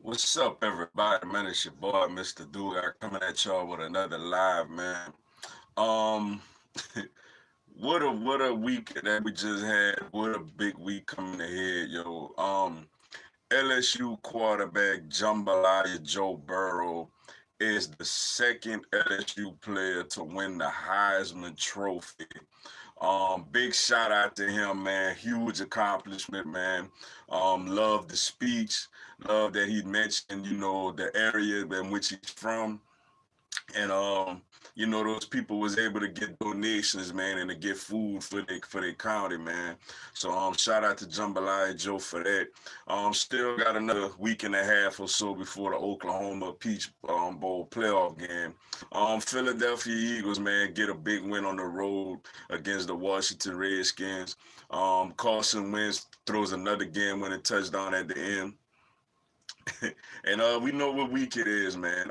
What's up, everybody? Man, it's your boy, Mr. Dugar, coming at y'all with another live, man. Um, what a week that we just had. What a big week coming ahead, yo. LSU quarterback Jambalaya Joe Burrow is the second LSU player to win the Heisman Trophy. Big shout out to him, man. Huge accomplishment, man. Love the speech. Love that he mentioned, the area in which he's from. And those people was able to get donations, man, and to get food for their county, man. So shout out to Jambalaya Joe for that. Still got another week and a half or so before the Oklahoma Peach Bowl playoff game. Philadelphia Eagles, man, get a big win on the road against the Washington Redskins. Carson Wentz throws another game-winning touchdown at the end. And we know what week it is, man.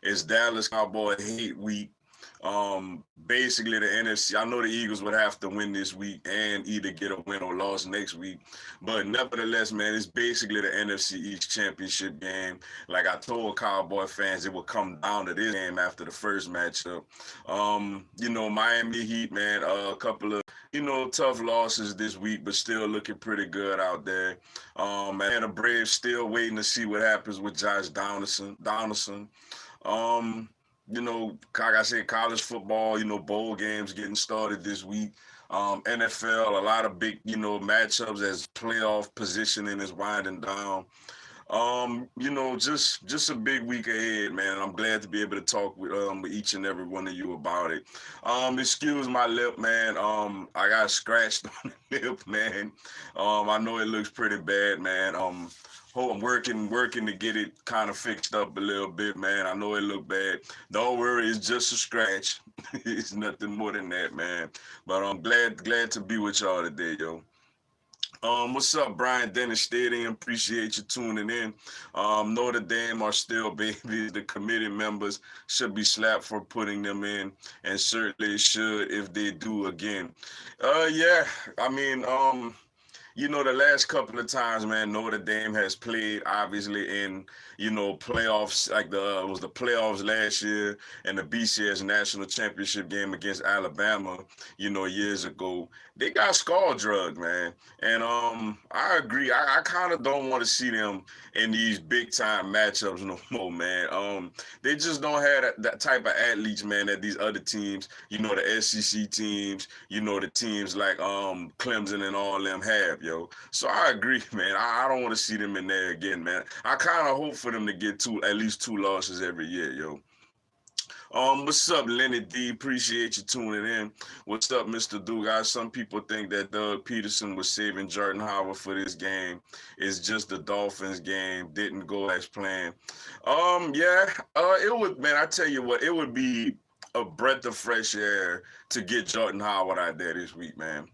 It's Dallas Cowboy hate week. Basically the NFC. I know the Eagles would have to win this week and either get a win or loss next week. But nevertheless, man, it's basically the NFC East championship game. Like I told Cowboy fans, it would come down to this game after the first matchup. Miami Heat, man, a couple of tough losses this week, but still looking pretty good out there. And the Braves still waiting to see what happens with Josh Donaldson. Like I said, college football, bowl games getting started this week. NFL, a lot of big, matchups as playoff positioning is winding down. Just a big week ahead, man. I'm glad to be able to talk with each and every one of you about it. Excuse my lip, man. I got scratched on the lip, man. I know it looks pretty bad, man. I'm working to get it kind of fixed up a little bit, man. I know it look bad. Don't worry, it's just a scratch. It's nothing more than that, man. But I'm glad to be with y'all today, yo. What's up, Brian Dennis Stadium? Appreciate you tuning in. Notre Dame are still babies. The committee members should be slapped for putting them in, and certainly should if they do again. Yeah, I mean, the last couple of times, man, Notre Dame has played obviously in, playoffs, like it was the playoffs last year and the BCS national championship game against Alabama, years ago. They got skull drugged, man. And I agree. I kind of don't want to see them in these big time matchups no more, man. They just don't have that type of athletes, man, that these other teams, the SEC teams, the teams like Clemson and all them have, yo. So I agree, man. I don't want to see them in there again, man. I kind of hope for them to get at least two losses every year, yo. What's up, Lenny D? Appreciate you tuning in. What's up, Mr. Dugas? Some people think that Doug Peterson was saving Jordan Howard for this game. It's just the Dolphins game. Didn't go as planned. It would, man, I tell you what, it would be a breath of fresh air to get Jordan Howard out there this week, man.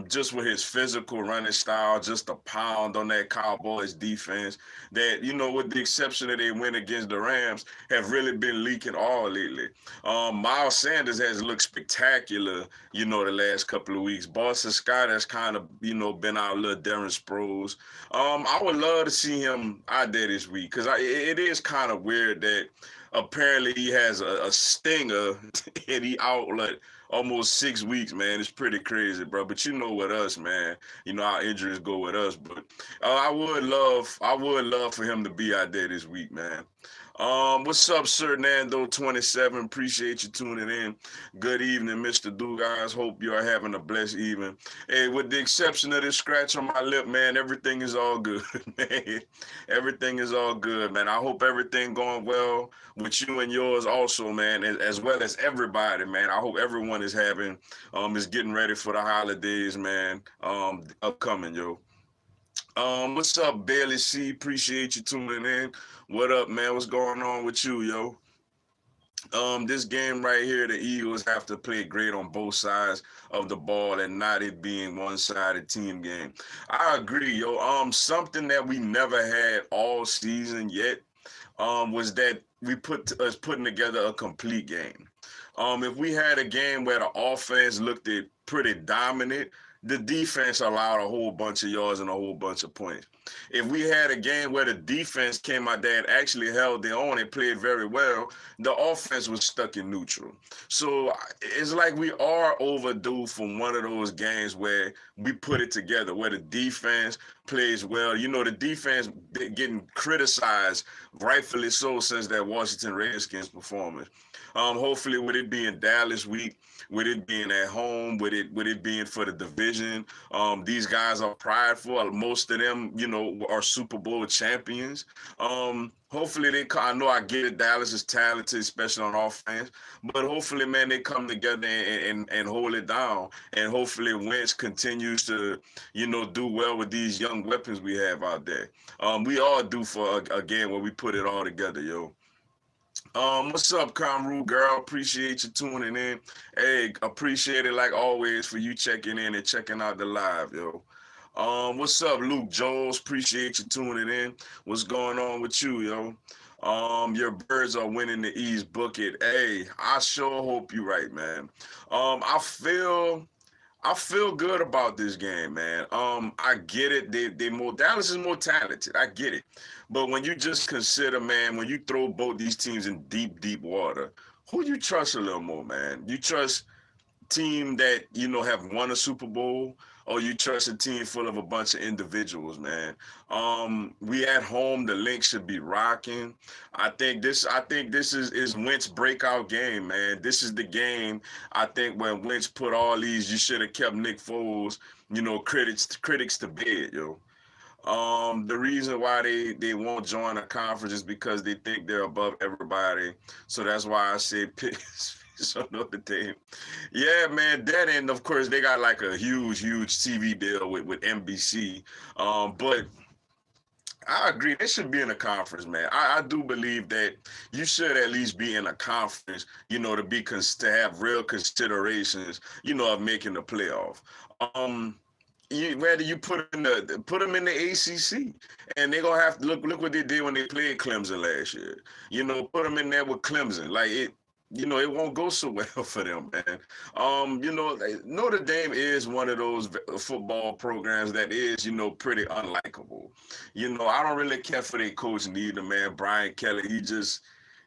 Just with his physical running style, just a pound on that Cowboys defense that, with the exception of they win against the Rams, have really been leaking all lately. Miles Sanders has looked spectacular, the last couple of weeks. Boston Scott has kind of, been our little Darren Sproles. I would love to see him out there this week because it is kind of weird that apparently he has a stinger and he out like almost 6 weeks, man. It's pretty crazy, bro. But with us, man, our injuries go with us. But I would love for him to be out there this week, man. What's up, Sir Nando27? Appreciate you tuning in. Good evening, Mr. Dugas. Hope you are having a blessed evening. Hey, with the exception of this scratch on my lip, man, everything is all good, man. Everything is all good, man. I hope everything going well with you and yours also, man, as well as everybody, man. I hope everyone is getting ready for the holidays, man. Upcoming, yo. What's up, Bailey C? Appreciate you tuning in. What up, man? What's going on with you, yo? This game right here, the Eagles have to play great on both sides of the ball and not it being one-sided team game. I agree, yo. Something that we never had all season yet was that we putting together a complete game. If we had a game where the offense looked pretty dominant, the defense allowed a whole bunch of yards and a whole bunch of points. If we had a game where the defense came out there and actually held their own and played very well, the offense was stuck in neutral. So it's like we are overdue for one of those games where we put it together, where the defense plays well. You know, the defense getting criticized, rightfully so, since that Washington Redskins performance. Hopefully, with it being Dallas week, with it being at home, with it being for the division, these guys are prideful. Most of them, you know, are Super Bowl champions. Hopefully I know I get it. Dallas is talented, especially on offense. But hopefully, man, they come together and hold it down. And hopefully Wentz continues to, you know, do well with these young weapons we have out there. We all do for a game where we put it all together, yo. What's up, Kamru girl? Appreciate you tuning in. Hey, appreciate it like always for you checking in and checking out the live, yo. What's up, Luke Jones? Appreciate you tuning in. What's going on with you, yo? Your birds are winning the East. Book it. Hey, I sure hope you're right, man. I feel good about this game, man. I get it. Dallas is more talented. I get it. But when you just consider, man, when you throw both these teams in deep, deep water, who you trust a little more, man? You trust team that, you know, have won a Super Bowl, or you trust a team full of a bunch of individuals, man? We at home, the link should be rocking. I think this is Wentz breakout game, man. This is the game, I think, when Wentz put all these, you should have kept Nick Foles, you know, critics to bed, yo. The reason why they won't join a conference is because they think they're above everybody. So that's why I said pick. So Notre Dame. Yeah, man, that, and of course they got like a huge TV deal with NBC. But I agree, they should be in a conference, man. I do believe that you should at least be in a conference, you know, to have real considerations, you know, of making the playoff. Whether you put them in the ACC, and they're gonna have to look what they did when they played Clemson last year. You know, put them in there with Clemson, like it. You know, it won't go so well for them, man. You know, Notre Dame is one of those football programs that is, you know, pretty unlikable. You know, I don't really care for their coach neither, man. Brian Kelly, he just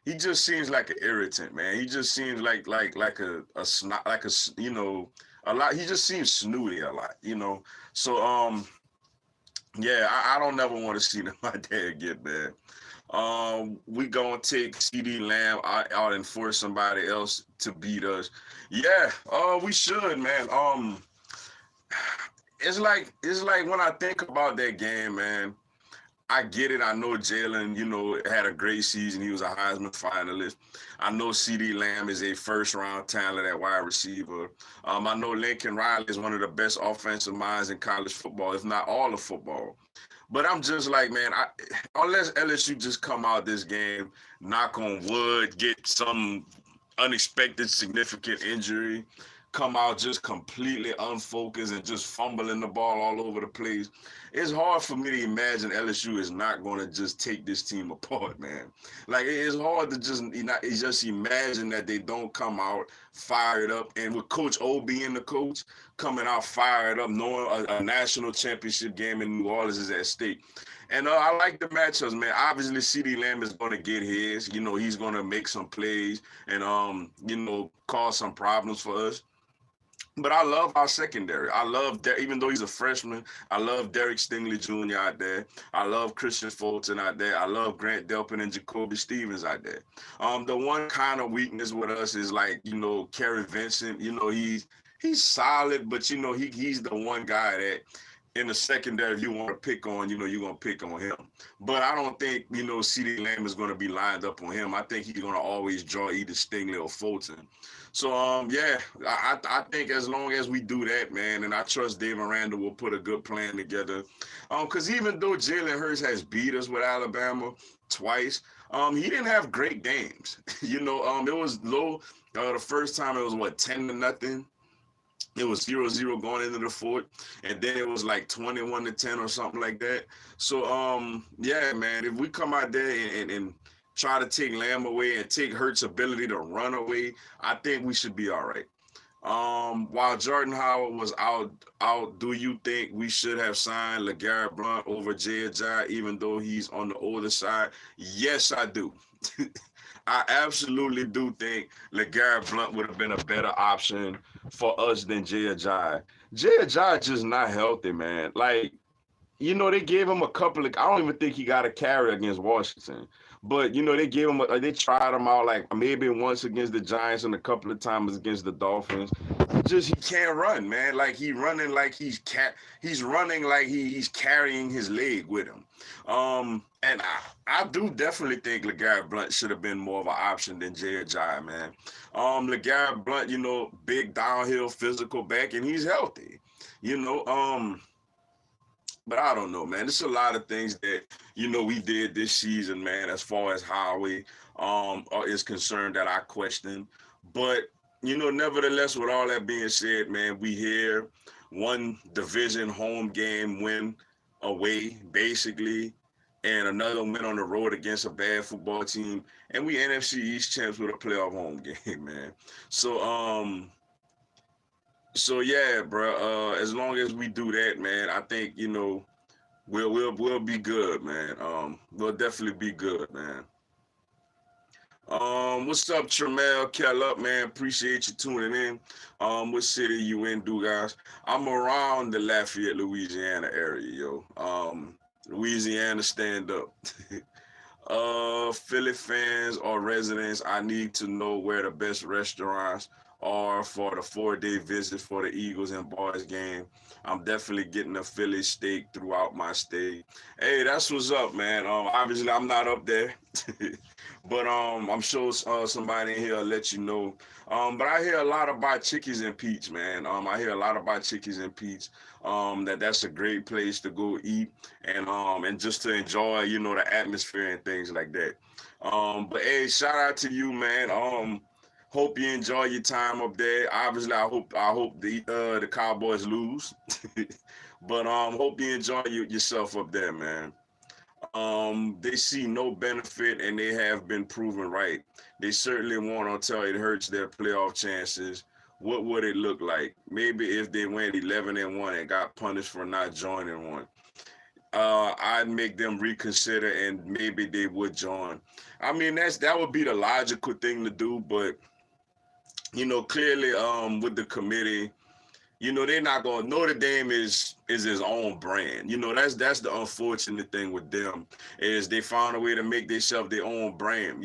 seems like an irritant, man. He just seems like a snot, you know, a lot. He just seems snooty a lot, you know. So yeah, I don't never want to see them out there again, man. We gonna take CD Lamb out and force somebody else to beat us. Yeah, we should, man. It's like when I think about that game, man, I get it. I know Jalen, you know, had a great season. He was a Heisman finalist. I know CD Lamb is a first-round talent at wide receiver. I know Lincoln Riley is one of the best offensive minds in college football, if not all of football. But I'm just like, man, unless LSU just come out this game, knock on wood, get some unexpected significant injury, come out just completely unfocused and just fumbling the ball all over the place, it's hard for me to imagine LSU is not going to just take this team apart, man. Like, it's hard to just imagine that they don't come out fired up. And with Coach O being the coach, coming out fired up, knowing a national championship game in New Orleans is at stake. And I like the matchups, man. Obviously, CD Lamb is going to get his. You know, he's going to make some plays and, you know, cause some problems for us. But I love our secondary. I love that, even though he's a freshman, I love Derek Stingley Jr. out there. I love Christian Fulton out there. I love Grant Delpin and Jacoby Stevens out there. The one kind of weakness with us is, like, you know, Kerry Vincent. You know, he's solid, but, you know, he's the one guy that in the secondary, if you want to pick on, you know, you're going to pick on him. But I don't think, you know, CD Lamb is going to be lined up on him. I think he's going to always draw either Stingley or Fulton. So, yeah, I think as long as we do that, man, and I trust Dave Aranda will put a good plan together. Because even though Jalen Hurts has beat us with Alabama twice, he didn't have great games. You know, it was low. The first time it was, 10-0. It was 0-0 going into the fourth, and then it was like 21-10 or something like that. So, yeah, man, if we come out there and try to take Lamb away and take Hurts' ability to run away, I think we should be all right. While Jordan Howard was out, do you think we should have signed LeGarrette Blount over J.J. even though he's on the older side? Yes, I do. I absolutely do think LeGarrette Blount would have been a better option for us than J.J. J.J. just not healthy, man. Like, they gave him a couple of. I don't even think he got a carry against Washington, but they gave him. They tried him out like maybe once against the Giants and a couple of times against the Dolphins. He can't run, man. Like he's running like he's carrying his leg with him. And I do definitely think LeGarrette Blount should have been more of an option than J.J. man. LeGarrette Blount, big downhill physical back, and he's healthy. You know, but I don't know, man. There's a lot of things that we did this season, man, as far as Howie is concerned that I question. But nevertheless, with all that being said, man, we here one division home game win away, basically, and another win on the road against a bad football team, and we NFC East champs with a playoff home game, man. So so yeah, bro. As long as we do that, man, I think we'll be good, man. We'll definitely be good, man. What's up, Tremel? Kell up, man. Appreciate you tuning in. What city you in, do guys? I'm around the Lafayette, Louisiana area, yo. Louisiana, stand up. Philly fans or residents, I need to know where the best restaurants are for the 4-day visit for the Eagles and Boys game. I'm definitely getting a Philly steak throughout my stay. Hey, that's what's up, man. Obviously I'm not up there, but I'm sure somebody in here will let you know. But I hear a lot about Chickies and Peach, man. I hear a lot about Chickies and Peach. That's a great place to go eat and just to enjoy, the atmosphere and things like that. But hey, shout out to you, man. Hope you enjoy your time up there. Obviously, I hope the Cowboys lose, but hope you enjoy yourself up there, man. They see no benefit and they have been proven right. They certainly won't until it hurts their playoff chances. What would it look like? Maybe if they went 11-1 and got punished for not joining one. I'd make them reconsider and maybe they would join. I mean, that would be the logical thing to do, but clearly with the committee, they're not going. Notre Dame is his own brand. That's the unfortunate thing with them is they found a way to make themselves their own brand.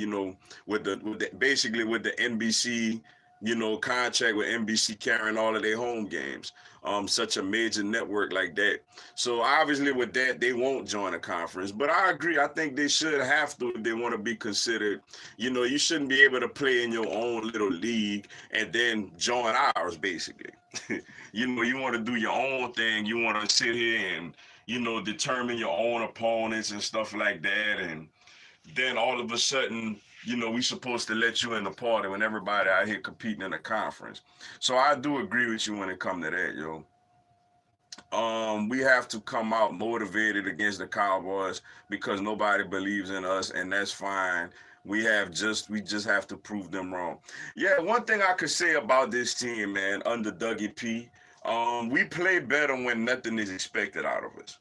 Basically with the NBC, contract with NBC carrying all of their home games. Such a major network like that. So obviously with that, they won't join a conference. But I agree. I think they should have to if they want to be considered. You shouldn't be able to play in your own little league and then join ours, basically. You want to do your own thing. You want to sit here and, determine your own opponents and stuff like that. And then all of a sudden, we supposed to let you in the party when everybody out here competing in a conference. So I do agree with you when it comes to that, yo. We have to come out motivated against the Cowboys because nobody believes in us, and that's fine. We just have to prove them wrong. Yeah, one thing I could say about this team, man, under Dougie P, we play better when nothing is expected out of us.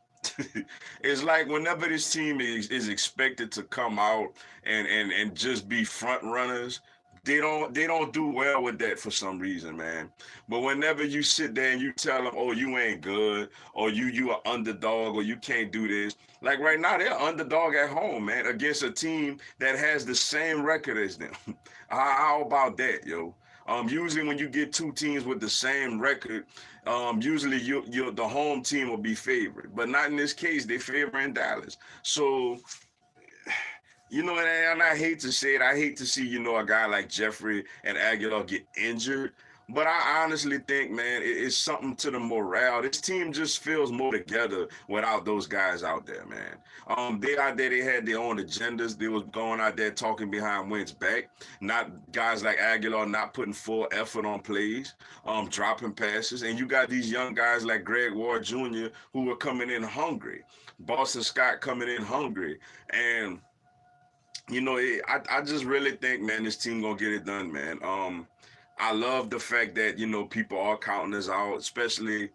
It's like whenever this team is expected to come out and just be front runners, they don't do well with that for some reason, man. But whenever you sit there and you tell them, oh, you ain't good, or you are underdog, or you can't do this. Like right now, they're underdog at home, man, against a team that has the same record as them. How about that, yo? Usually when you get two teams with the same record, usually the home team will be favored, but not in this case. They favor in Dallas. So and I hate to say it. I hate to see, a guy like Jeffrey and Aguilar get injured. But I honestly think, man, it's something to the morale. This team just feels more together without those guys out there, man. They out there, they had their own agendas. They was going out there talking behind Wentz back. Not guys like Aguilar not putting full effort on plays, dropping passes. And you got these young guys like Greg Ward Jr. who are coming in hungry. Boston Scott coming in hungry. And I just really think, man, this team gonna get it done, man. I love the fact that, people are counting us out, especially,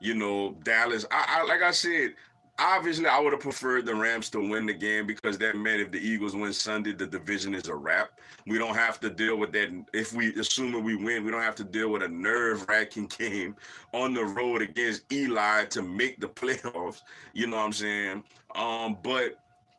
Dallas. I like I said, obviously I would have preferred the Rams to win the game because that meant if the Eagles win Sunday, the division is a wrap. We don't have to deal with that. If we assuming we win, we don't have to deal with a nerve-wracking game on the road against Eli to make the playoffs. You know what I'm saying? But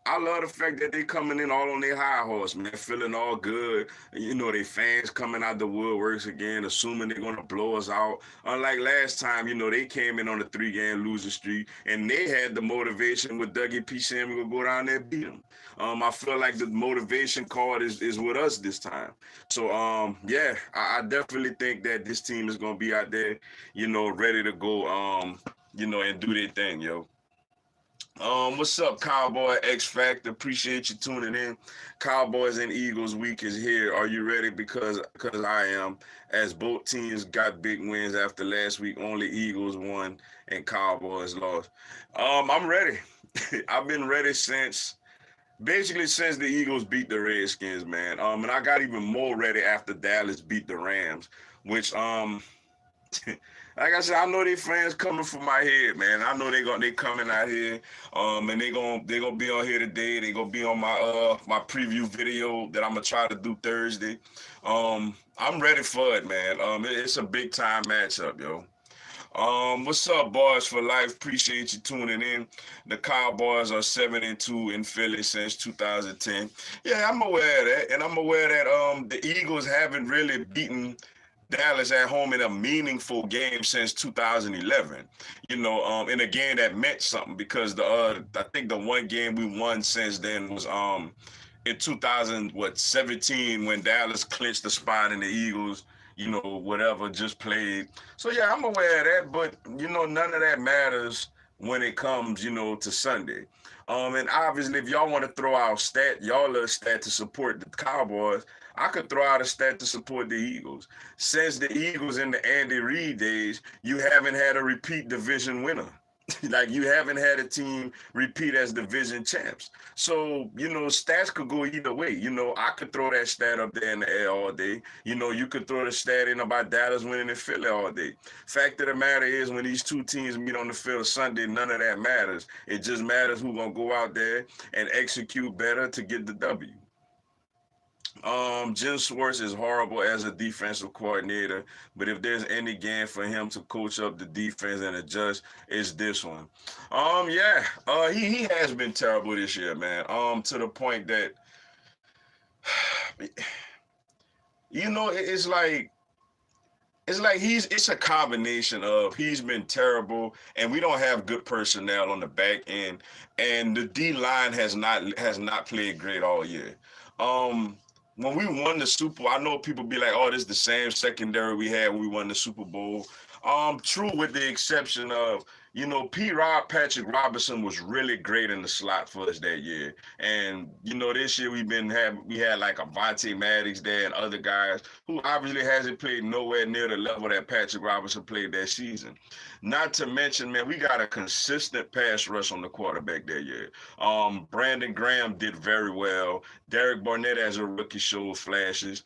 I love the fact that they coming in all on their high horse, man, feeling all good. They fans coming out the woodworks again, assuming they're gonna blow us out. Unlike last time, they came in on a 3-game losing streak, and they had the motivation with Dougie P. saying we're gonna go down there and beat them. I feel like the motivation card is with us this time. So, yeah, I definitely think that this team is gonna be out there, ready to go, and do their thing, yo. What's up, Cowboy X Factor? Appreciate you tuning in. Cowboys and Eagles week is here. Are you ready? Because I am. As both teams got big wins after last week, only Eagles won and Cowboys lost. I'm ready. I've been ready basically since the Eagles beat the Redskins, man. And I got even more ready after Dallas beat the Rams, which like I said, I know they fans coming for my head, man. I know they coming out here, and they gonna be on here today. They gonna be on my preview video that I'm gonna try to do Thursday. I'm ready for it, man. It's a big time matchup, yo. What's up, boys for life? Appreciate you tuning in. The Cowboys are 7-2 in Philly since 2010. Yeah, I'm aware of that, and I'm aware that the Eagles haven't really beaten Dallas at home in a meaningful game since 2011. In a game that meant something because I think the one game we won since then was in 2017 when Dallas clinched the spot and the Eagles, whatever, just played. So yeah, I'm aware of that, but none of that matters when it comes, to Sunday. And obviously, if y'all want to throw out y'all little stat to support the Cowboys, I could throw out a stat to support the Eagles. Since the Eagles in the Andy Reid days, you haven't had a repeat division winner. Like you haven't had a team repeat as division champs. So, stats could go either way. I could throw that stat up there in the air all day. You could throw the stat in about Dallas winning in Philly all day. Fact of the matter is when these two teams meet on the field Sunday, none of that matters. It just matters who's going to go out there and execute better to get the W. Jim Schwartz is horrible as a defensive coordinator, but if there's any game for him to coach up the defense and adjust, it's this one. Yeah, he has been terrible this year, man. To the point that, it's like it's a combination of he's been terrible and we don't have good personnel on the back end, and the D line has not played great all year. When we won the Super Bowl, I know people be like, "Oh, this is the same secondary we had when we won the Super Bowl." True, with the exception of Patrick Robinson was really great in the slot for us that year, and this year we had like Avonte Maddox there and other guys who obviously hasn't played nowhere near the level that Patrick Robinson played that season. Not to mention, man, we got a consistent pass rush on the quarterback that year. Brandon Graham did very well. Derek Barnett as a rookie showed flashes.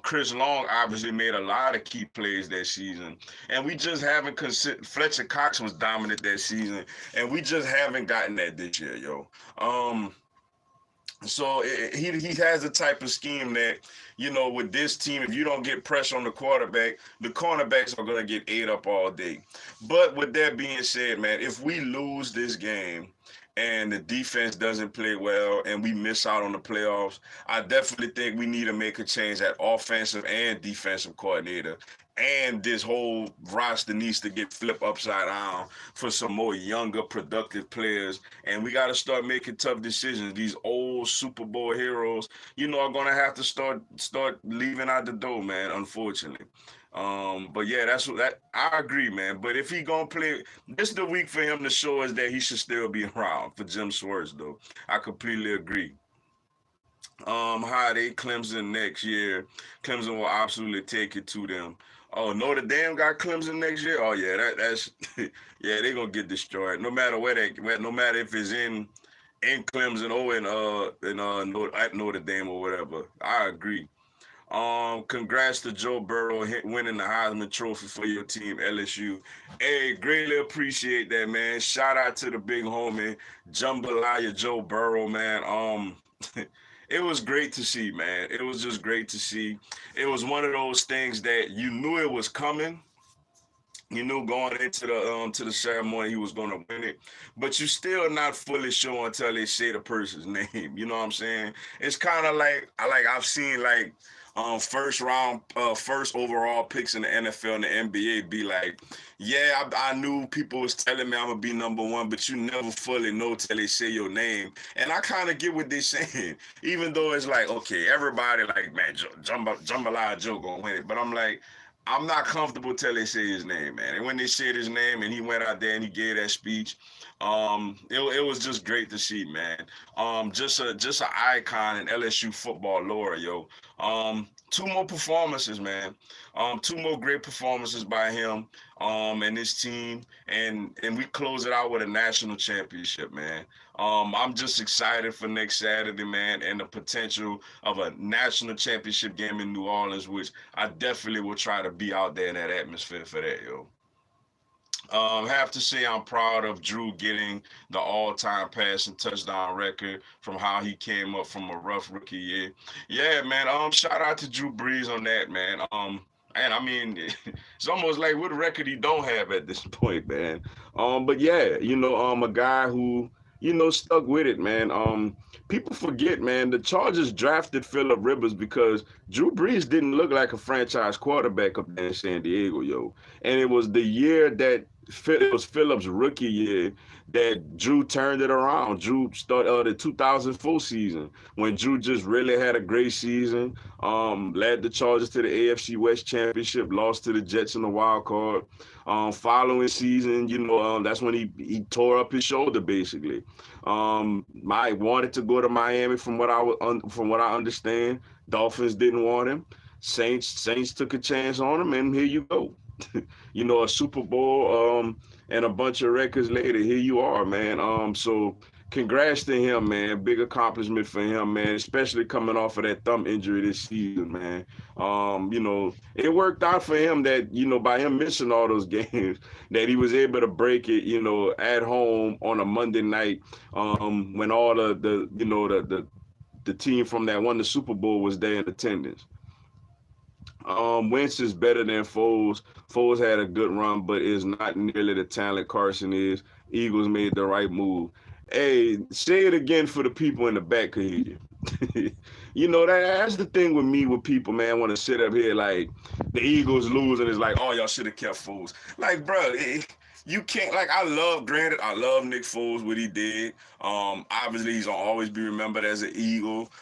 Chris Long obviously made a lot of key plays that season, and we just haven't Fletcher Cox was dominant that season, and we just haven't gotten that this year, yo. So he has a type of scheme that, with this team, if you don't get pressure on the quarterback, the cornerbacks are going to get ate up all day. But with that being said, man, if we lose this game and the defense doesn't play well and we miss out on the playoffs, I definitely think we need to make a change at offensive and defensive coordinator. And this whole roster needs to get flipped upside down for some more younger, productive players. And we got to start making tough decisions. These old Super Bowl heroes, are going to have to start leaving out the door, man, unfortunately. But yeah, I agree, man. But if he gonna play, this is the week for him to show us that he should still be around for Jim Schwartz, though. I completely agree. How they Clemson next year. Clemson will absolutely take it to them. Oh, Notre Dame got Clemson next year. Oh yeah, that's yeah, they gonna get destroyed. No matter no matter if it's in Clemson or at Notre Dame or whatever. I agree. Congrats to Joe Burrow winning the Heisman Trophy for your team, LSU. Hey, greatly appreciate that, man. Shout out to the big homie, Jambalaya Joe Burrow, man. It was great to see, man. It was just great to see. It was one of those things that you knew it was coming. You knew going into the to the ceremony he was gonna win it, but you still not fully sure until they say the person's name. You know what I'm saying? It's kind of like I've seen like first round first overall picks in the NFL and the NBA be like, yeah, I knew people was telling me I'm gonna be number one, but you never fully know till they say your name. And I kind of get what they're saying, even though it's like, okay, everybody like, man, Jambalaya Joe gonna win it, but I'm like, I'm not comfortable till they say his name, man. And when they said his name and he went out there and he gave that speech, it was just great to see, man. Just an icon in LSU football lore, yo. Two more performances, man. Two more great performances by him, and his team, and we close it out with a national championship, man. I'm just excited for next Saturday, man, and the potential of a national championship game in New Orleans, which I definitely will try to be out there in that atmosphere for that, yo. Have to say I'm proud of Drew getting the all-time passing touchdown record from how he came up from a rough rookie year. Yeah, man. Shout out to Drew Brees on that, man. And I mean, it's almost like what record he don't have at this point, man. But yeah, a guy who stuck with it, man. People forget, man. The Chargers drafted Phillip Rivers because Drew Brees didn't look like a franchise quarterback up there in San Diego, yo. And it was the year that it was Phillips' rookie year that Drew turned it around. Drew started the 2004 season when Drew just really had a great season. Led the Chargers to the AFC West Championship, lost to the Jets in the wild card. Following season, that's when he tore up his shoulder basically. Mike wanted to go to Miami from what I understand. Dolphins didn't want him. Saints took a chance on him, and here you go. A Super Bowl and a bunch of records later, here you are, man. So congrats to him, man. Big accomplishment for him, man, especially coming off of that thumb injury this season, man. It worked out for him that, by him missing all those games, that he was able to break it, at home on a Monday night, when all the team from that won the Super Bowl was there in attendance. Wentz is better than Foles. Foles had a good run, but is not nearly the talent Carson is. Eagles made the right move. Hey, say it again for the people in the back could hear you. That's the thing with me with people, man, want to sit up here like the Eagles lose and it's like, oh, y'all should have kept Foles. Like, bro, you can't, like, I love Nick Foles, what he did. Obviously, he's going to always be remembered as an Eagle.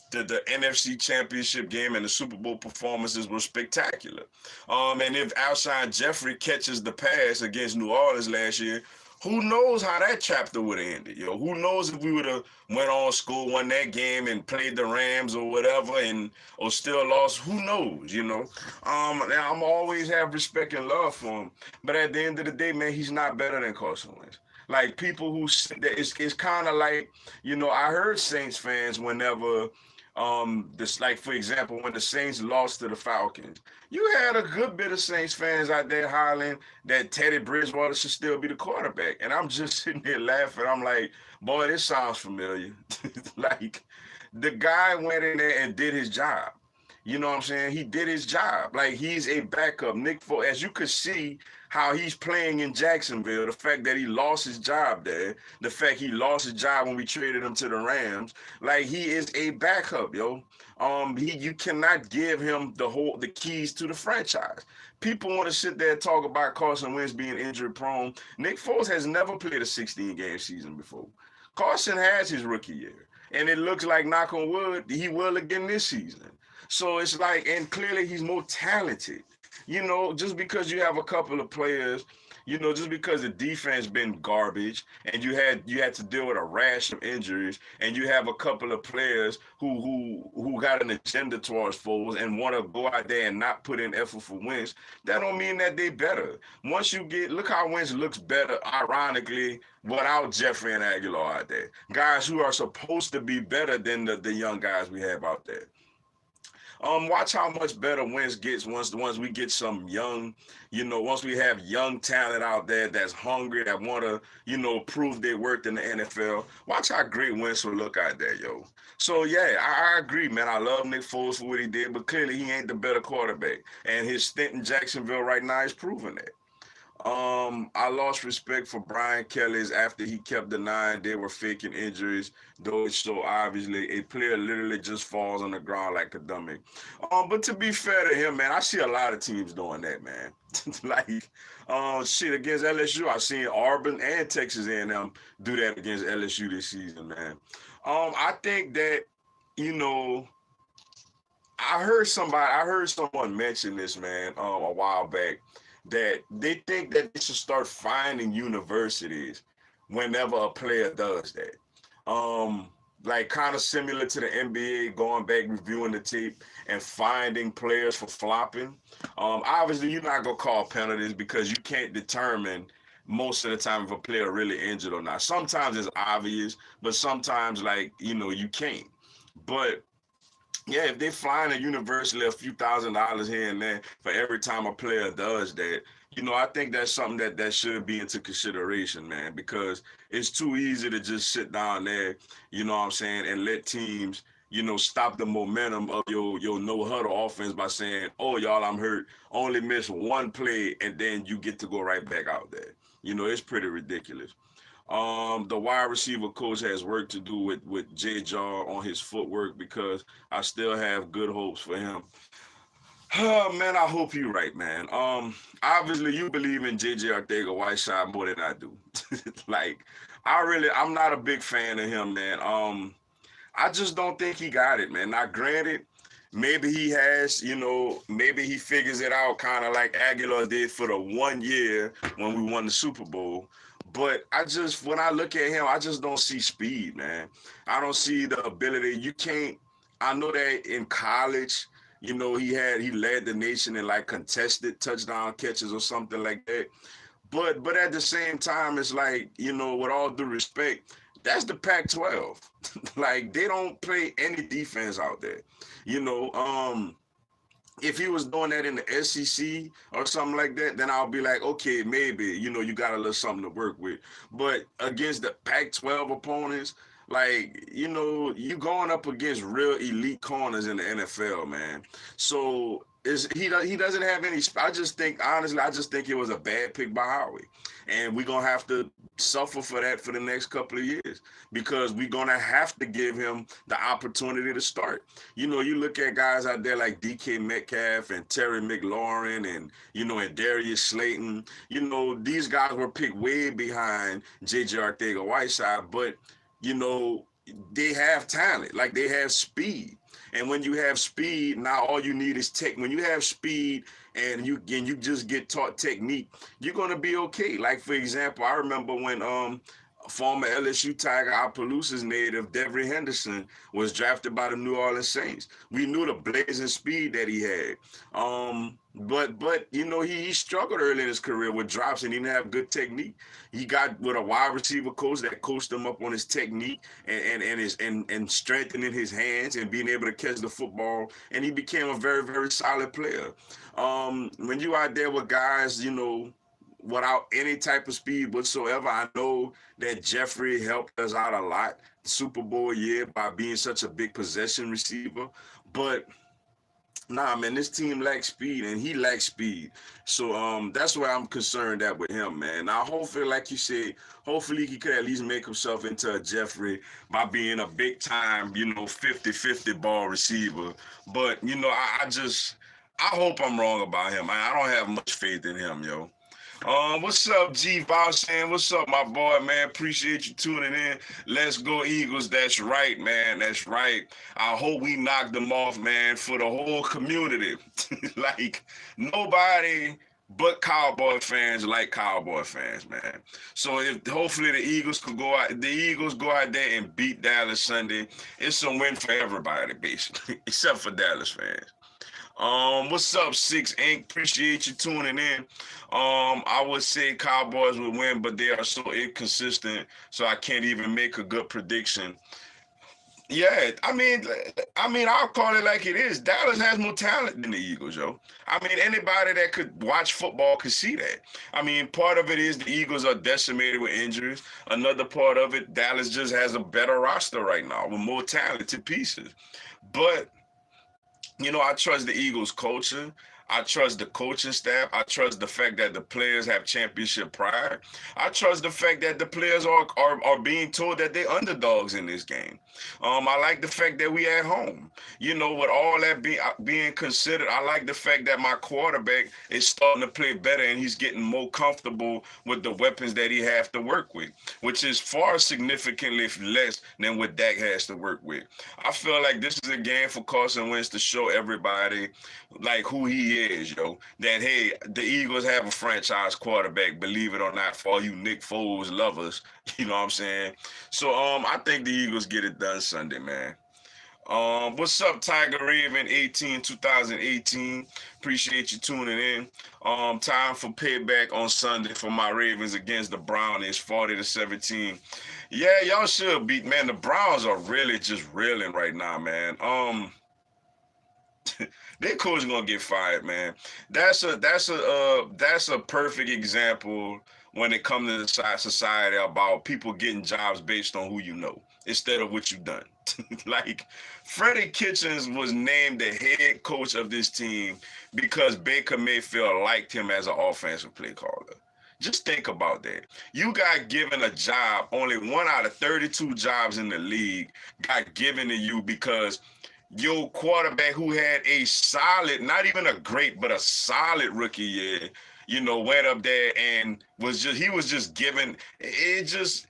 The NFC Championship game and the Super Bowl performances were spectacular. And if Alshon Jeffrey catches the pass against New Orleans last year, who knows how that chapter would have ended, yo? Who knows if we would have went on, score, won that game, and played the Rams or whatever, or still lost? Who knows, Now I'm always have respect and love for him, but at the end of the day, man, he's not better than Carson Wentz. Like people who it's kind of like, I heard Saints fans whenever. This, like, for example, when the Saints lost to the Falcons, you had a good bit of Saints fans out there hollering that Teddy Bridgewater should still be the quarterback. And I'm just sitting there laughing. I'm like, boy, this sounds familiar. Like, the guy went in there and did his job. You know what I'm saying? He did his job. Like, he's a backup. Nick Foles, as you could see how he's playing in Jacksonville, the fact that he lost his job there, the fact he lost his job when we traded him to the Rams, like, he is a backup, yo. You cannot give him the keys to the franchise. People want to sit there and talk about Carson Wentz being injury prone. Nick Foles has never played a 16-game season before. Carson has his rookie year, and it looks like, knock on wood, he will again this season. So it's like, and clearly he's more talented. Just because you have a couple of players, just because the defense been garbage and you had to deal with a rash of injuries, and you have a couple of players who got an agenda towards Foles and want to go out there and not put in effort for Wentz, that don't mean that they better. Once you look how Wentz looks better, ironically, without Jeffrey and Aguilar out there. Guys who are supposed to be better than the young guys we have out there. Watch how much better Wentz gets once we get some young, once we have young talent out there that's hungry, that want to, prove their worth in the NFL. Watch how great Wentz will look out there, yo. So yeah, I agree, man. I love Nick Foles for what he did, but clearly he ain't the better quarterback, and his stint in Jacksonville right now is proving that. I lost respect for Brian Kelly's after he kept denying they were faking injuries, though it's so obviously a player literally just falls on the ground like a dummy. But to be fair to him, man, I see a lot of teams doing that, man. Like, shit against LSU, I seen Auburn and Texas A&M do that against LSU this season, man. I think that, you know, I heard someone mention this, man, a while back, that they think that they should start finding universities whenever a player does that. Um, like kind of similar to the NBA, going back reviewing the tape and finding players for flopping. Obviously, you're not gonna call penalties because you can't determine most of the time if a player really injured or not. Sometimes it's obvious, but sometimes like you can't. But yeah, if they flying a university a few $1,000s here and there for every time a player does that, I think that's something that should be into consideration, man, because it's too easy to just sit down there, you know what I'm saying, and let teams, stop the momentum of your no huddle offense by saying, "Oh, y'all, I'm hurt. Only miss one play," and then you get to go right back out there. It's pretty ridiculous. The wide receiver coach has work to do with J Jaw on his footwork because I still have good hopes for him. Oh, man, I hope you're right, man. Obviously you believe in JJ Arthega Whiteside more than I do. Like, I'm not a big fan of him, man. I just don't think he got it, man. Now, granted, maybe he has, maybe he figures it out kind of like Aguilar did for the 1 year when we won the Super Bowl. But when I look at him, I just don't see speed, man. I don't see the ability. I know that in college, he led the nation in like contested touchdown catches or something like that. But at the same time, it's like, with all due respect, that's the Pac-12. Like, they don't play any defense out there. If he was doing that in the SEC or something like that, then I'll be like, okay, maybe, you got a little something to work with. But against the Pac-12 opponents, like, you going up against real elite corners in the NFL, man. So he doesn't have any. I just think, honestly, it was a bad pick by Howie, and we're gonna have to suffer for that for the next couple of years because we're gonna have to give him the opportunity to start. You look at guys out there like DK Metcalf and Terry McLaurin and Darius Slayton. These guys were picked way behind JJ Arthega-Whiteside, but they have talent, like they have speed. And when you have speed, now all you need is tech. When you have speed and you just get taught technique, you're gonna be okay. Like, for example, I remember when former LSU Tiger, Opelousas native Devery Henderson was drafted by the New Orleans Saints. We knew the blazing speed that he had. But he struggled early in his career with drops and he didn't have good technique. He got with a wide receiver coach that coached him up on his technique and strengthening his hands and being able to catch the football, and he became a very, very solid player. When you out there with guys, without any type of speed whatsoever, I know that Jeffrey helped us out a lot the Super Bowl year by being such a big possession receiver, but nah, man, this team lacks speed, and he lacks speed. So that's where I'm concerned at with him, man. Now, hopefully, like you said, hopefully he could at least make himself into a Jeffrey by being a big-time, 50-50 ball receiver. But, I hope I'm wrong about him. I don't have much faith in him, yo. What's up, G Valsan? What's up, my boy, man? Appreciate you tuning in. Let's go, Eagles. That's right, man. That's right. I hope we knock them off, man, for the whole community. Like, nobody but Cowboy fans like Cowboy fans, man. So hopefully the Eagles go out there and beat Dallas Sunday. It's a win for everybody, basically, except for Dallas fans. What's up, 6 Inc? Appreciate you tuning in. I would say Cowboys would win, but they are so inconsistent, so I can't even make a good prediction. Yeah, I mean, I'll call it like it is. Dallas has more talent than the Eagles, yo. I mean, anybody that could watch football could see that. I mean, part of it is the Eagles are decimated with injuries. Another part of it, Dallas just has a better roster right now with more talented pieces. But I trust the Eagles culture. I trust the coaching staff. I trust the fact that the players have championship pride. I trust the fact that the players are being told that they're underdogs in this game. I like the fact that we at home. With all that being considered, I like the fact that my quarterback is starting to play better and he's getting more comfortable with the weapons that he has to work with, which is far significantly less than what Dak has to work with. I feel like this is a game for Carson Wentz to show everybody like who he is, yo. That hey, the Eagles have a franchise quarterback, believe it or not, for all you Nick Foles lovers. You know what I'm saying? So I think the Eagles get it done Sunday, man. What's up, Tiger Raven 18 2018? Appreciate you tuning in. Time for payback on Sunday for my Ravens against the Brownies, 40-17. Yeah, y'all should beat, man. The Browns are really just reeling right now, man. Their coach gonna get fired, man. That's a perfect example when it comes to the society about people getting jobs based on who you know instead of what you done. Like Freddie Kitchens was named the head coach of this team because Baker Mayfield liked him as an offensive play caller. Just think about that. You got given a job, only one out of 32 jobs in the league got given to you because your quarterback who had a solid, not even a great, but a solid rookie year, went up there and he was just given it just,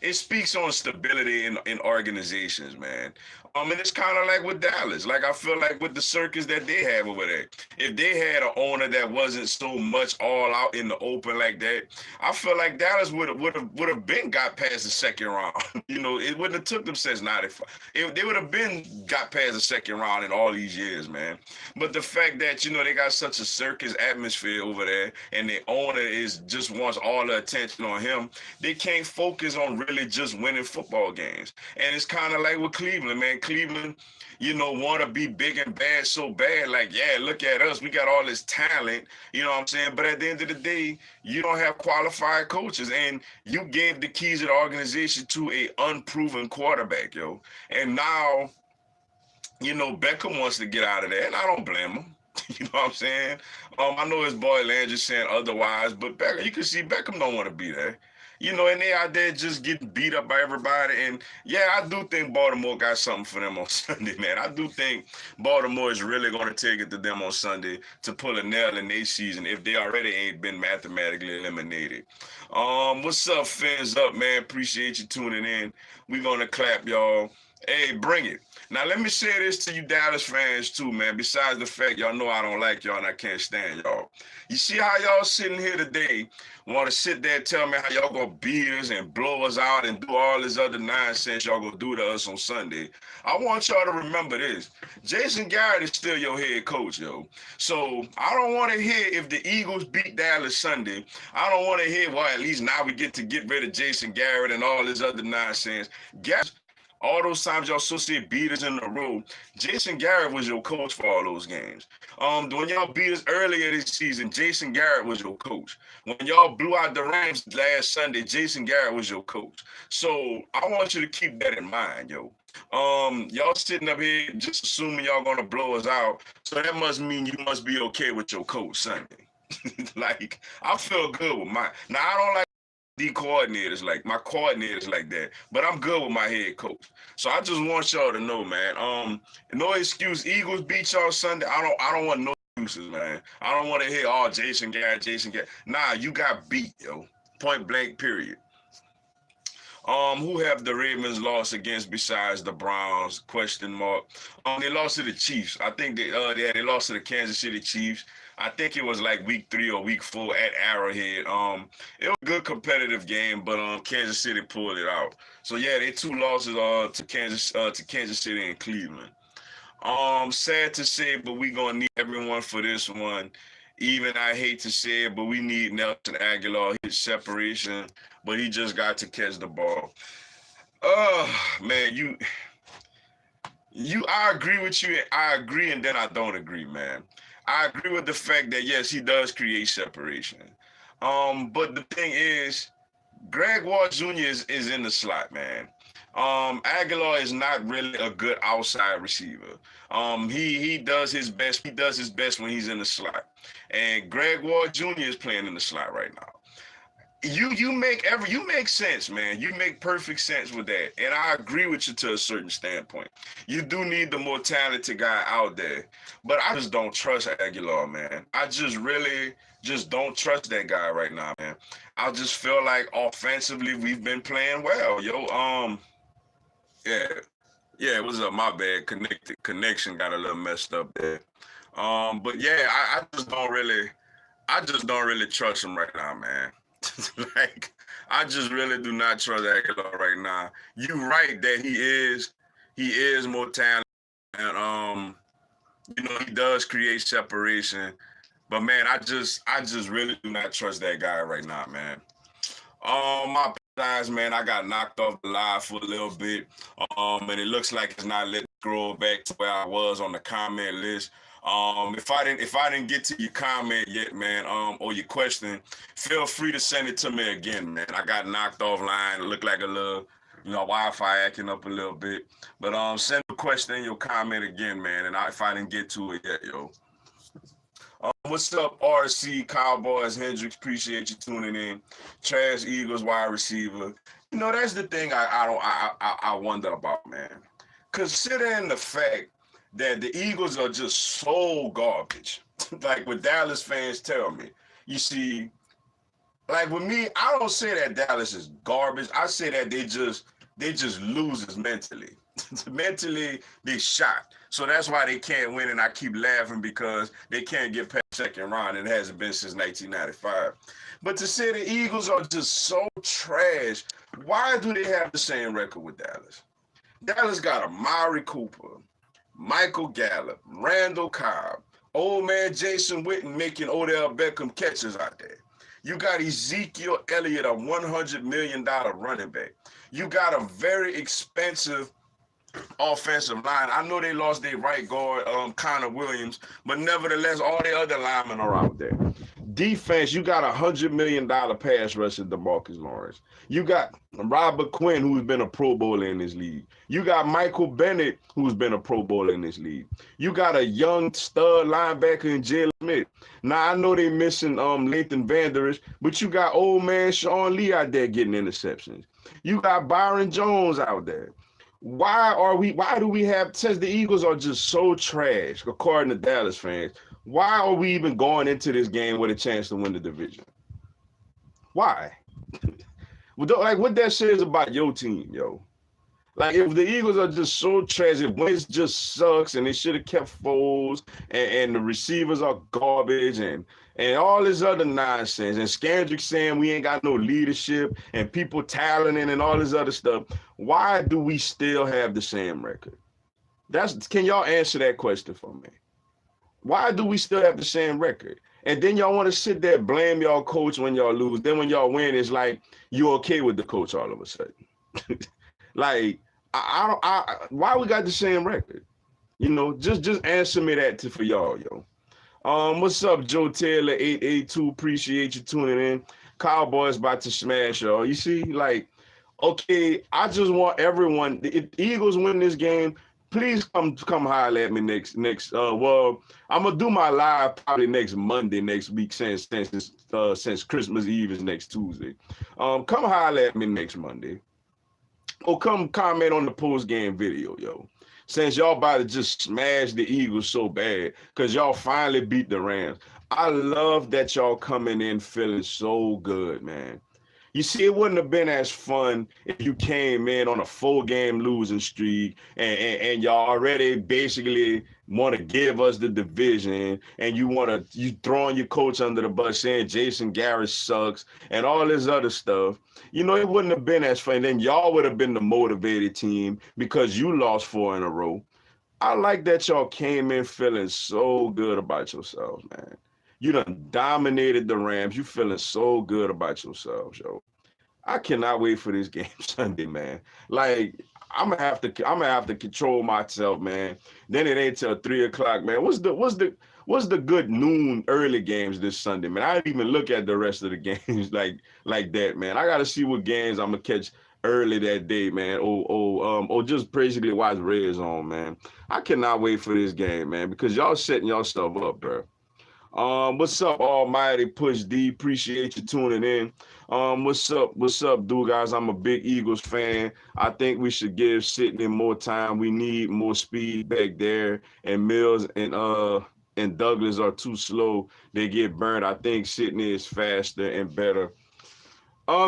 it speaks on stability in organizations, man. And it's kind of like with Dallas. Like I feel like with the circus that they have over there, if they had an owner that wasn't so much all out in the open like that, I feel like Dallas would have been got past the second round. It wouldn't have took them since '95. They would have been got past the second round in all these years, man. But the fact that they got such a circus atmosphere over there, and the owner is just wants all the attention on him, they can't focus on really just winning football games. And it's kind of like with Cleveland, man. Cleveland, want to be big and bad so bad. Like, yeah, look at us. We got all this talent, you know what I'm saying? But at the end of the day, you don't have qualified coaches. And you gave the keys of the organization to a unproven quarterback, yo. And now, Beckham wants to get out of there, and I don't blame him. You know what I'm saying? I know his boy Landry saying otherwise, but Beckham, you can see Beckham don't want to be there. And they out there just getting beat up by everybody. And yeah, I do think Baltimore got something for them on Sunday, man. I do think Baltimore is really going to take it to them on Sunday to pull a nail in their season if they already ain't been mathematically eliminated. What's up, fans up, man? Appreciate you tuning in. We're going to clap, y'all. Hey, bring it. Now, let me say this to you Dallas fans, too, man. Besides the fact y'all know I don't like y'all and I can't stand y'all. You see how y'all sitting here today want to sit there and tell me how y'all going to beat us and blow us out and do all this other nonsense y'all going to do to us on Sunday. I want y'all to remember this. Jason Garrett is still your head coach, yo. So I don't want to hear if the Eagles beat Dallas Sunday. I don't want to hear, well, at least now we get to get rid of Jason Garrett and all this other nonsense. Guess all those times y'all associate beaters in a row, Jason Garrett was your coach for all those games. When y'all beat us earlier this season, Jason Garrett was your coach. When y'all blew out the Rams last Sunday, Jason Garrett was your coach. So I want you to keep that in mind, yo. Y'all sitting up here just assuming y'all gonna blow us out. So that must mean you must be okay with your coach Sunday. Like, I feel good with mine. Now I don't like D coordinators, like my coordinators like that, but I'm good with my head coach. So I just want y'all to know, man. No excuse. Eagles beat y'all Sunday. I don't want no excuses, man. I don't want to hear Jason Garrett. Nah, you got beat, yo. Point blank, period. Who have the Ravens lost against besides the Browns? Question mark. They lost to the Chiefs. I think they lost to the Kansas City Chiefs. I think it was like week 3 or week 4 at Arrowhead. It was a good competitive game, but Kansas City pulled it out. So yeah, they 2 losses to Kansas City and Cleveland. Sad to say, but we gonna need everyone for this one. Even I hate to say it, but we need Nelson Aguilar. His separation, but he just got to catch the ball. Man, I agree with you. I agree, and then I don't agree, man. I agree with the fact that yes, he does create separation. But the thing is, Greg Ward Jr. is in the slot, man. Aguilar is not really a good outside receiver. He does his best. He does his best when he's in the slot. And Greg Ward Jr. is playing in the slot right now. You make sense, man. You make perfect sense with that. And I agree with you to a certain standpoint. You do need the more talented guy out there. But I just don't trust Aguilar, man. I just really just don't trust that guy right now, man. I just feel like offensively we've been playing well. Yeah. Yeah, it was my bad. Connection got a little messed up there. But yeah, I just don't really trust him right now, man. Like, I just really do not trust Aguilar right now. You're right that he is more talented, and he does create separation. But man, I just really do not trust that guy right now, man. My guys, man, I got knocked off the live for a little bit. And it looks like it's not letting me scroll back to where I was on the comment list. If I didn't get to your comment yet, man, or your question, feel free to send it to me again, man. I got knocked offline. It looked like a little, Wi-Fi acting up a little bit. But send a question in your comment again, man. And if I didn't get to it yet, yo. What's up, RC Cowboys Hendricks? Appreciate you tuning in. Trash Eagles wide receiver. That's the thing I wonder about, man. Considering the fact that the Eagles are just so garbage, like what Dallas fans tell me. You see, like with me, I don't say that Dallas is garbage. I say that they just losers mentally. Mentally, they shot. So that's why they can't win, and I keep laughing because they can't get past second round, and it hasn't been since 1995. But to say the Eagles are just so trash, why do they have the same record with Dallas? Dallas got Amari Cooper, Michael Gallup, Randall Cobb, old man Jason Witten making Odell Beckham catches out there. You got Ezekiel Elliott, a $100 million running back. You got a very expensive offensive line. I know they lost their right guard, Connor Williams, but nevertheless, all the other linemen are out there. Defense, you got $100 million pass rusher, DeMarcus Lawrence. You got Robert Quinn, who's been a Pro Bowler in this league. You got Michael Bennett, who's been a Pro Bowler in this league. You got a young stud linebacker in Jalen Smith. Now, I know they missing Lathan Vander Esch, but you got old man Sean Lee out there getting interceptions. You got Byron Jones out there. Why do we have, since the Eagles are just so trash, according to Dallas fans, why are we even going into this game with a chance to win the division? Why? Like, what that says about your team, yo. Like, if the Eagles are just so trash, if Wentz just sucks and they should have kept Foles and the receivers are garbage and all this other nonsense, and Scandrick saying we ain't got no leadership and people talented and all this other stuff, why do we still have the same record? Can y'all answer that question for me? Why do we still have the same record? And then y'all want to sit there, blame y'all coach when y'all lose. Then when y'all win, it's like you're okay with the coach all of a sudden. Like, why we got the same record? Just answer me that for y'all, yo. What's up, Joe Taylor 882? Appreciate you tuning in. Cowboys about to smash y'all. You see, like, okay, I just want everyone. If Eagles win this game, please come holler at me next. Well, I'm gonna do my live probably next Monday next week since Christmas Eve is next Tuesday. Come holler at me next Monday. Or come comment on the post-game video, yo. Since y'all about to just smash the Eagles so bad, because y'all finally beat the Rams. I love that y'all coming in feeling so good, man. You see, it wouldn't have been as fun if you came in on a 4-game losing streak and y'all already basically want to give us the division and you throwing your coach under the bus saying Jason Garrett sucks and all this other stuff. It wouldn't have been as fun. Then y'all would have been the motivated team because you lost 4 in a row. I like that y'all came in feeling so good about yourselves, man. You done dominated the Rams. You feeling so good about yourselves, yo. I cannot wait for this game Sunday, man. Like I'm gonna have to control myself, man. Then it ain't till 3 o'clock, man. What's the good noon early games this Sunday, man? I didn't even look at the rest of the games like that, man. I gotta see what games I'm gonna catch early that day, man. Or just basically watch Red Zone, man. I cannot wait for this game, man, because y'all setting y'all stuff up, bro. What's up, Almighty Push D? Appreciate you tuning in. What's up, dude, guys? I'm a big Eagles fan. I think we should give Sidney more time. We need more speed back there. And Mills and Douglas are too slow. They get burned. I think Sidney is faster and better.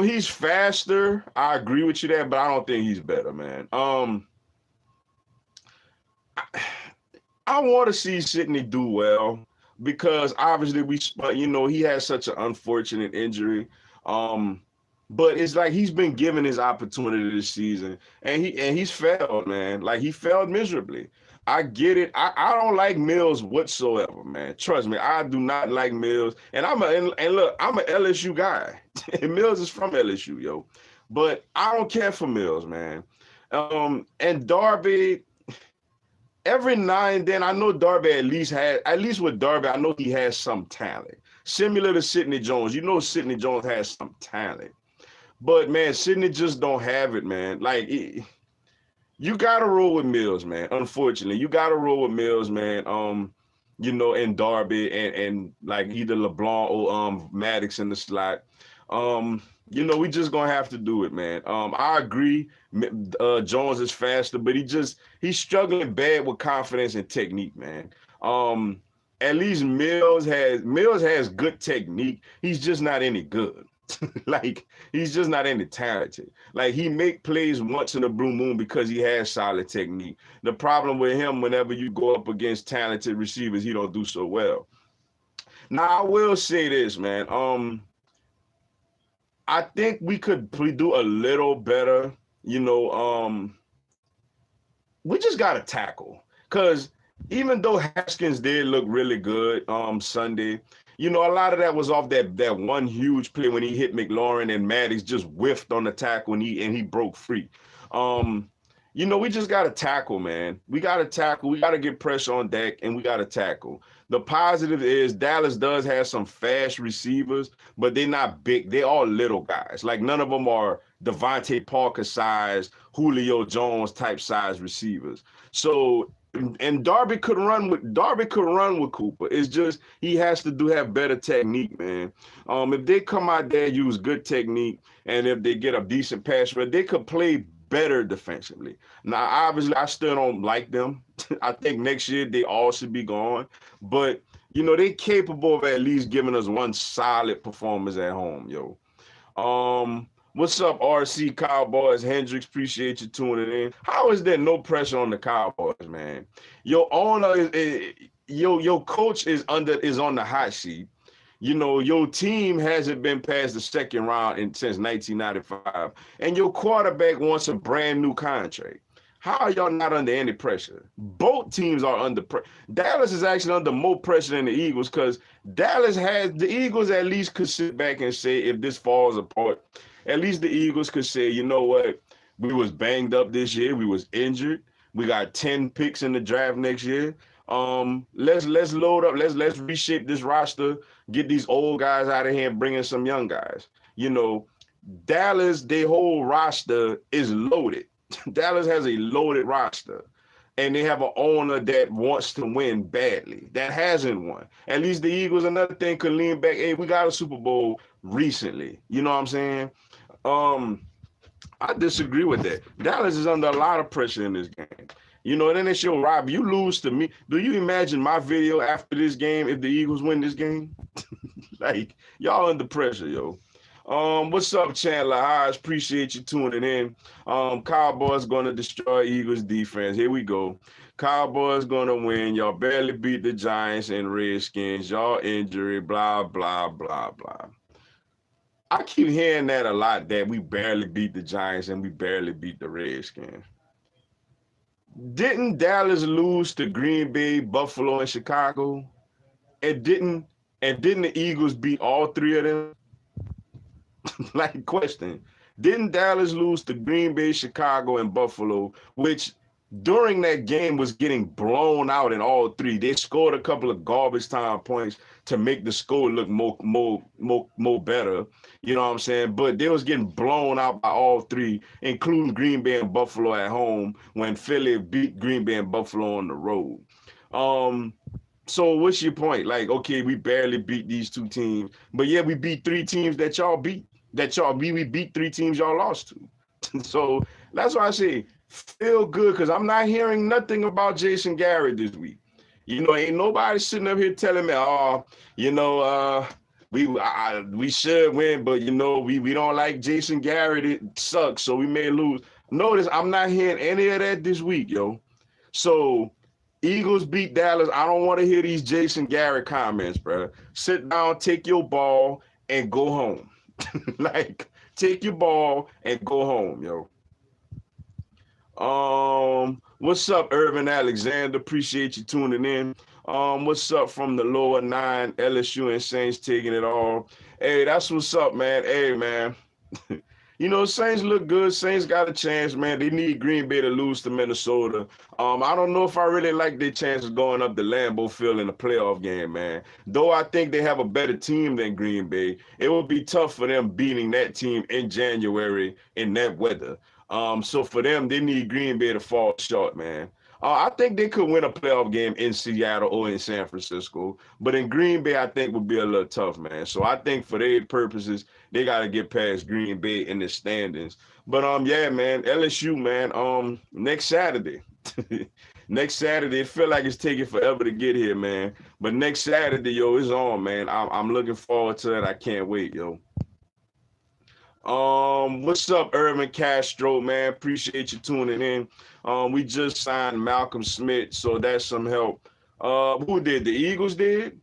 He's faster. I agree with you there, but I don't think he's better, man. I want to see Sidney do well, because obviously he had such an unfortunate injury. But it's like he's been given his opportunity this season, and he's failed, man. Like, he failed miserably. I get it. I don't like Mills whatsoever, man. Trust me, I do not like Mills. And look, I'm an LSU guy. And Mills is from LSU, yo. But I don't care for Mills, man. And Darby, every now and then, I know Darby at least with Darby, I know he has some talent. Similar to Sidney Jones. You know Sidney Jones has some talent. But, man, Sidney just don't have it, man. Like, you got to roll with Mills, man. Unfortunately, you got to roll with Mills, man. And Darby and like either LeBlanc or Maddox in the slot. We just gonna have to do it, man. I agree. Jones is faster, but he's struggling bad with confidence and technique, man. At least Mills has good technique. He's just not any good. Like, he's just not any talented. Like, he make plays once in a blue moon because he has solid technique. The problem with him, whenever you go up against talented receivers, he don't do so well. Now, I will say this, man. I think we could do a little better. We just got to tackle. Because even though Haskins did look really good Sunday, a lot of that was off that one huge play when he hit McLaurin and Maddox just whiffed on the tackle and he broke free. We just got to tackle, man. We got to tackle. We got to get pressure on Dak, and we got to tackle. The positive is Dallas does have some fast receivers, but they're not big. They're all little guys. Like, none of them are Devontae Parker size, Julio Jones type size receivers. So, and Darby could run with Cooper. It's just he has to have better technique, man. If they come out there, use good technique, and if they get a decent pass rush, they could play better defensively. Now, obviously, I still don't like them. I think next year they all should be gone. But, they're capable of at least giving us one solid performance at home, yo. What's up, RC Cowboys? Hendricks, appreciate you tuning in. How is there no pressure on the Cowboys, man? Your owner your coach is on the hot seat. Your team hasn't been past the second round since 1995, and your quarterback wants a brand new contract. How are y'all not under any pressure? Both teams are under pressure. Dallas is actually under more pressure than the Eagles, because the Eagles at least could sit back and say, if this falls apart, at least the Eagles could say, you know what? We was banged up this year. We was injured. We got 10 picks in the draft next year. Let's load up. Let's reshape this roster. Get these old guys out of here and bring in some young guys. Dallas, their whole roster is loaded. Dallas has a loaded roster, and they have an owner that wants to win badly, that hasn't won. At least the Eagles, another thing, could lean back. Hey, we got a Super Bowl recently. You know what I'm saying? I disagree with that. Dallas is under a lot of pressure in this game. And then they show, Rob, you lose to me. Do you imagine my video after this game if the Eagles win this game? Like, y'all under pressure, yo. What's up, Chandler Hodge? Appreciate you tuning in. Cowboys going to destroy Eagles defense. Here we go. Cowboys going to win. Y'all barely beat the Giants and Redskins. Y'all injury, blah, blah, blah, blah. I keep hearing that a lot, that we barely beat the Giants and we barely beat the Redskins. Didn't Dallas lose to Green Bay, Buffalo, and Chicago? And didn't the Eagles beat all three of them? Like, question. Didn't Dallas lose to Green Bay, Chicago, and Buffalo, which during that game was getting blown out in all three? They scored a couple of garbage time points to make the score look more better. You know what I'm saying? But they was getting blown out by all three, including Green Bay and Buffalo at home when Philly beat Green Bay and Buffalo on the road. So what's your point? Like, okay, we barely beat these two teams, but yeah, we beat three teams that y'all beat. We beat three teams y'all lost to. So that's why I say feel good, because I'm not hearing nothing about Jason Garrett this week. You know, ain't nobody sitting up here telling me, oh, you know, we should win, but you know, we don't like Jason Garrett. It sucks, so we may lose. Notice I'm not hearing any of that this week, yo. So Eagles beat Dallas. I don't want to hear these Jason Garrett comments, bro. Sit down, take your ball, and go home. Like, take your ball and go home, yo. What's up, Irvin Alexander? Appreciate you tuning in. What's up from the lower 9, LSU and Saints taking it all? Hey, that's what's up, man. Hey, man. You know, Saints look good. Saints got a chance, man. They need Green Bay to lose to Minnesota. I don't know if I really like their chances going up the Lambeau Field in a playoff game, man. Though I think they have a better team than Green Bay, it would be tough for them beating that team in January in that weather. So for them, they need Green Bay to fall short, man. I think they could win a playoff game in Seattle or in San Francisco, but in Green Bay, I think would be a little tough, man. So I think for their purposes, they got to get past Green Bay in the standings. But yeah, man, LSU, man, next Saturday. Next Saturday, it feel like it's taking forever to get here, man. But next Saturday, yo, it's on, man. I'm looking forward to it. I can't wait, yo. What's up, Irvin Castro, man? Appreciate you tuning in. We just signed Malcolm Smith, so that's some help. Who did? The Eagles did?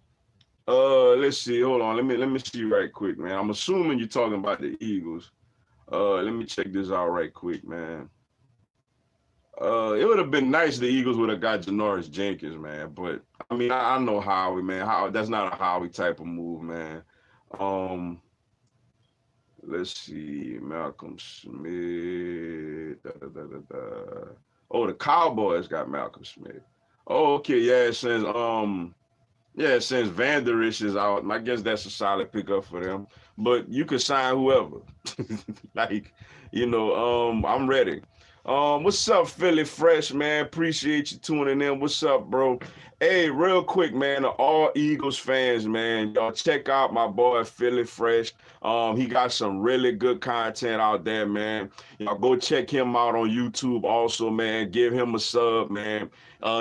Let's see. Hold on. Let me see right quick, man. I'm assuming you're talking about the Eagles. Let me check this out right quick, man. It would have been nice if the Eagles would have got Janoris Jenkins, man. But I mean, I know Howie, man. That's not a Howie type of move, man. Let's see, Malcolm Smith. Oh, the Cowboys got Malcolm Smith. Oh, okay, yeah. Since Van Der Esch is out, I guess that's a solid pickup for them. But you could sign whoever. Like, you know, I'm ready. What's up, Philly Fresh, man? Appreciate you tuning in. What's up, bro? Hey, real quick, man, to all Eagles fans, man, y'all check out my boy Philly Fresh. He got some really good content out there, man. Y'all go check him out on YouTube also, man. Give him a sub, man.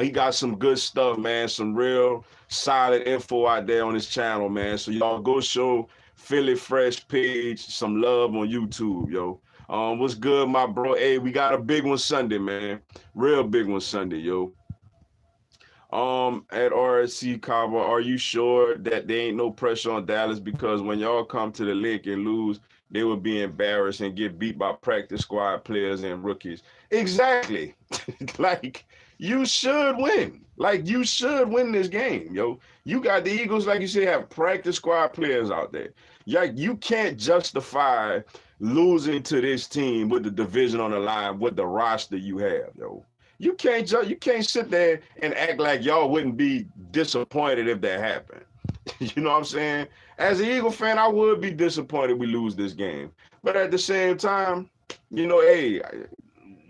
He got some good stuff, man. Some real solid info out there on his channel, man. So y'all go show Philly Fresh page some love on YouTube, yo. What's good, my bro? Hey, we got a big one Sunday, man. Real big one Sunday, yo. At RSC Cowboy, are you sure that there ain't no pressure on Dallas? Because when y'all come to the lake and lose, they will be embarrassed and get beat by practice squad players and rookies. Exactly. Like, you should win. Like, you should win this game, yo. You got the Eagles, like you said, have practice squad players out there. Like, you can't justify losing to this team with the division on the line with the roster you have, yo. You can't sit there and act like y'all wouldn't be disappointed if that happened. You know what I'm saying? As an Eagle fan, I would be disappointed we lose this game. But at the same time, you know, hey,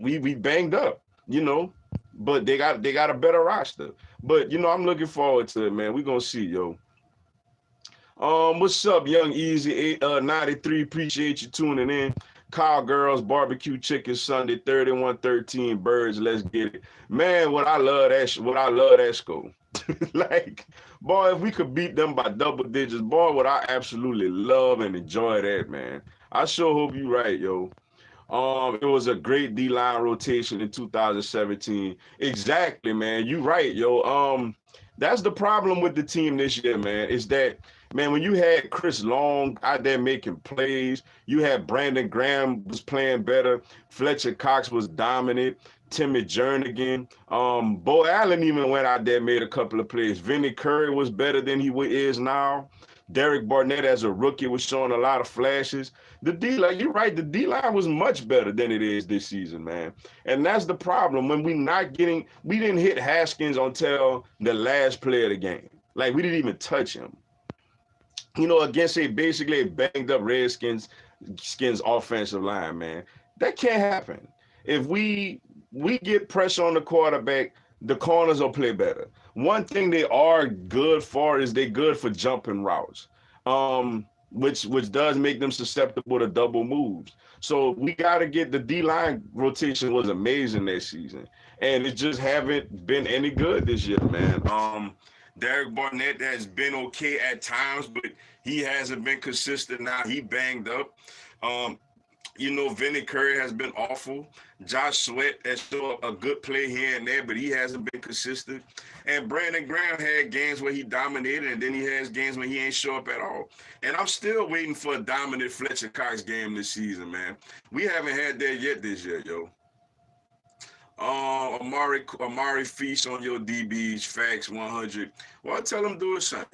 we banged up, you know, but they got a better roster. But, you know, I'm looking forward to it, man. We're going to see, yo. What's up, Young Easy 93? Appreciate you tuning in. Cowgirls Barbecue Chicken Sunday 31-13 Birds. Let's get it, man. What I love that score. Like, boy, if we could beat them by double digits, boy, would I absolutely love and enjoy that, man. I sure hope you're right, yo. It was a great D-line rotation in 2017. Exactly, man. You right, yo. That's the problem with the team this year, man, is that, man, when you had Chris Long out there making plays, you had Brandon Graham was playing better, Fletcher Cox was dominant, Timmy Jernigan, Bo Allen even went out there and made a couple of plays. Vinny Curry was better than he is now. Derek Barnett as a rookie was showing a lot of flashes. The D-line, you're right, the D-line was much better than it is this season, man. And that's the problem. When we didn't hit Haskins until the last play of the game. Like, we didn't even touch him. Against basically a banged up Redskins offensive line, man. That can't happen. If we get pressure on the quarterback, the corners will play better. One thing they are good for is they're good for jumping routes, which does make them susceptible to double moves. So we got to get the D-line rotation was amazing this season, and it just haven't been any good this year, man. Derek Barnett has been okay at times, but he hasn't been consistent now. He banged up. Vinny Curry has been awful. Josh Sweat has shown a good play here and there, but he hasn't been consistent. And Brandon Graham had games where he dominated, and then he has games when he ain't show up at all. And I'm still waiting for a dominant Fletcher Cox game this season, man. We haven't had that yet this year, yo. Amari Feast on your DBs, facts 100. Well, tell him do it Sunday.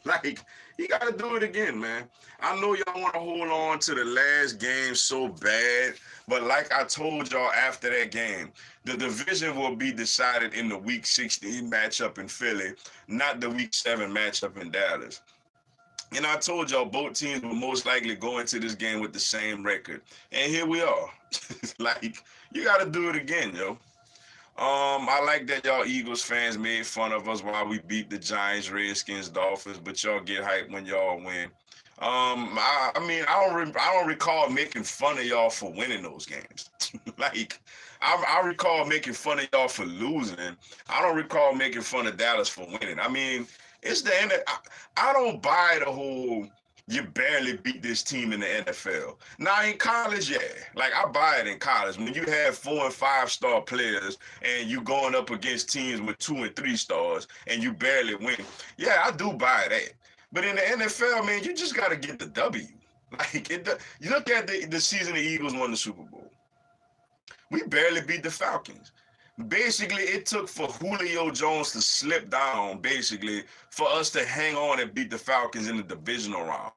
Like, he got to do it again, man. I know y'all want to hold on to the last game so bad, but like I told y'all after that game, the division will be decided in the Week 16 matchup in Philly, not the Week 7 matchup in Dallas. And I told y'all both teams will most likely go into this game with the same record. And here we are. Like, you got to do it again, yo. I like that y'all Eagles fans made fun of us while we beat the Giants, Redskins, Dolphins, but y'all get hyped when y'all win. I don't recall making fun of y'all for winning those games. Like, I recall making fun of y'all for losing. I don't recall making fun of Dallas for winning. I mean, it's the end. I don't buy the whole you barely beat this team in the NFL. Now, in college, yeah. Like, I buy it in college. When you have 4 and 5 star players and you going up against teams with 2 and 3 stars and you barely win, yeah, I do buy that. But in the NFL, man, you just got to get the W. Like, you look at the season the Eagles won the Super Bowl. We barely beat the Falcons. Basically, it took for Julio Jones to slip down, basically, for us to hang on and beat the Falcons in the divisional round.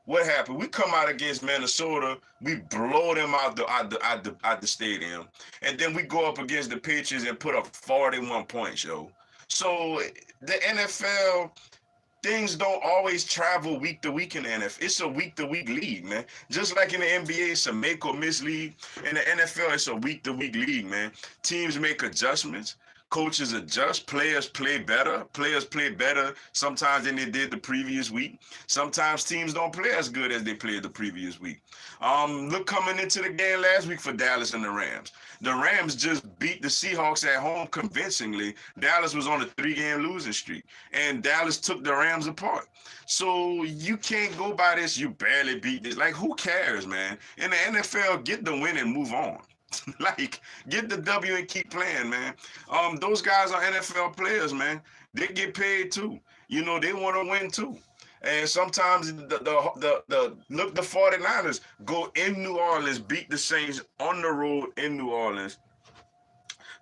What happened? We come out against Minnesota, we blow them out the stadium, and then we go up against the Patriots and put up 41 points, yo. So the NFL, things don't always travel week to week in the NFL. It's a week-to-week league, man. Just like in the NBA, it's a make or miss league. In the NFL, it's a week-to-week league, man. Teams make adjustments. Coaches adjust. Players play better. Players play better sometimes than they did the previous week. Sometimes teams don't play as good as they played the previous week. Look, coming into the game last week for Dallas and the Rams. The Rams just beat the Seahawks at home convincingly. Dallas was on a 3-game losing streak, and Dallas took the Rams apart. So you can't go by this, you barely beat this. Like, who cares, man? In the NFL, get the win and move on. Like, get the W and keep playing, man. Those guys are NFL players, man. They get paid too. They want to win too. And sometimes the 49ers go in New Orleans, beat the Saints on the road in New Orleans,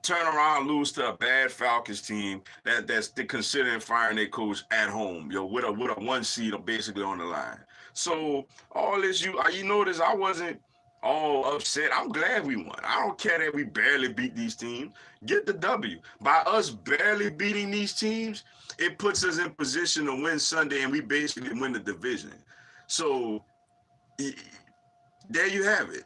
turn around, lose to a bad Falcons team that's considering firing their coach at home, yo, with a 1 seed basically on the line. So all this, you notice I wasn't all upset. I'm glad we won. I don't care that we barely beat these teams. Get the W. By us barely beating these teams, it puts us in position to win Sunday, and we basically win the division. So there you have it.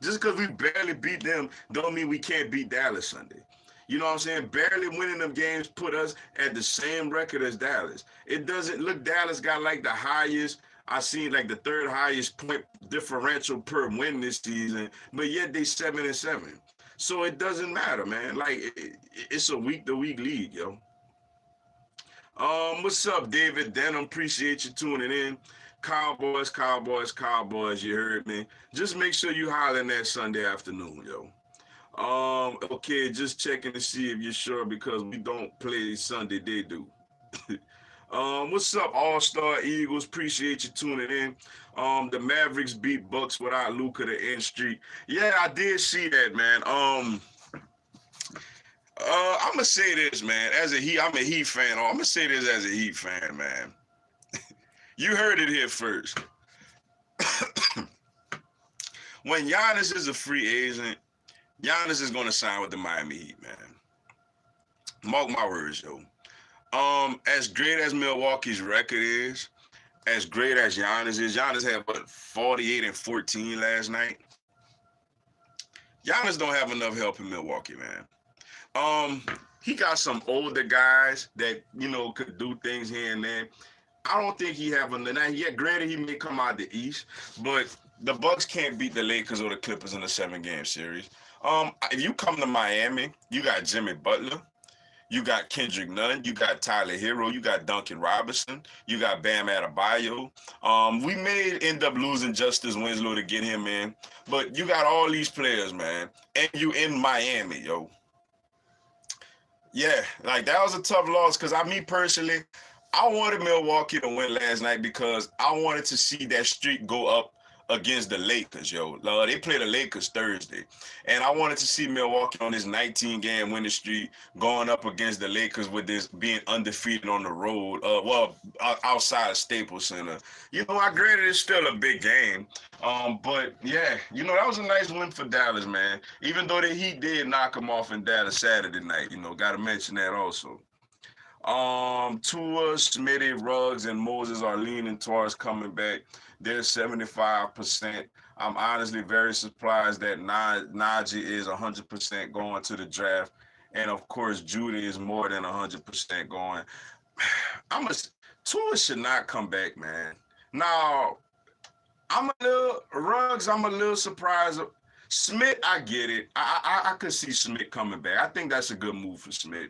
Just because we barely beat them don't mean we can't beat Dallas Sunday. You know what I'm saying? Barely winning them games put us at the same record as Dallas. It doesn't look, Dallas got like the highest, I seen like the 3rd highest point differential per win this season, but yet they 7-7. So it doesn't matter, man. Like, it's a week-to-week league, yo. What's up, David Denham? Appreciate you tuning in. Cowboys, you heard me. Just make sure you holler that Sunday afternoon, yo. Okay, just checking to see if you're sure, because we don't play Sunday, they do. What's up, All-Star Eagles? Appreciate you tuning in. The Mavericks beat Bucks without Luka to end streak. Yeah, I did see that, man. I'm gonna say this, man. I'm a Heat fan. I'm gonna say this as a Heat fan, man. You heard it here first. When Giannis is a free agent, Giannis is going to sign with the Miami Heat, man. Mark my words, yo. As great as Milwaukee's record is, as great as Giannis had what 48 and 14 last night. Giannis don't have enough help in Milwaukee, man. He got some older guys that could do things here and there. I don't think he have enough. Now, yeah, granted, he may come out the East, but the Bucks can't beat the Lakers or the Clippers in a 7-game series. If you come to Miami, you got Jimmy Butler, you got Kendrick Nunn, you got Tyler Hero, you got Duncan Robinson, you got Bam Adebayo. We may end up losing Justice Winslow to get him in, but you got all these players, man, and you in Miami, yo. Yeah, like that was a tough loss because me personally, I wanted Milwaukee to win last night because I wanted to see that streak go up against the Lakers, yo. They play the Lakers Thursday. And I wanted to see Milwaukee on this 19-game winning streak going up against the Lakers with this being undefeated on the road, outside of Staples Center. I granted it's still a big game. But yeah, that was a nice win for Dallas, man. Even though the Heat did knock them off in Dallas Saturday night, got to mention that also. Tua, Smitty, Ruggs, and Moses are leaning towards coming back. They're 75%. I'm honestly very surprised that Najee is 100% going to the draft. And of course, Judy is more than 100% going. Tua should not come back, man. Now, I'm a little surprised. Smith, I get it. I could see Smith coming back. I think that's a good move for Smith.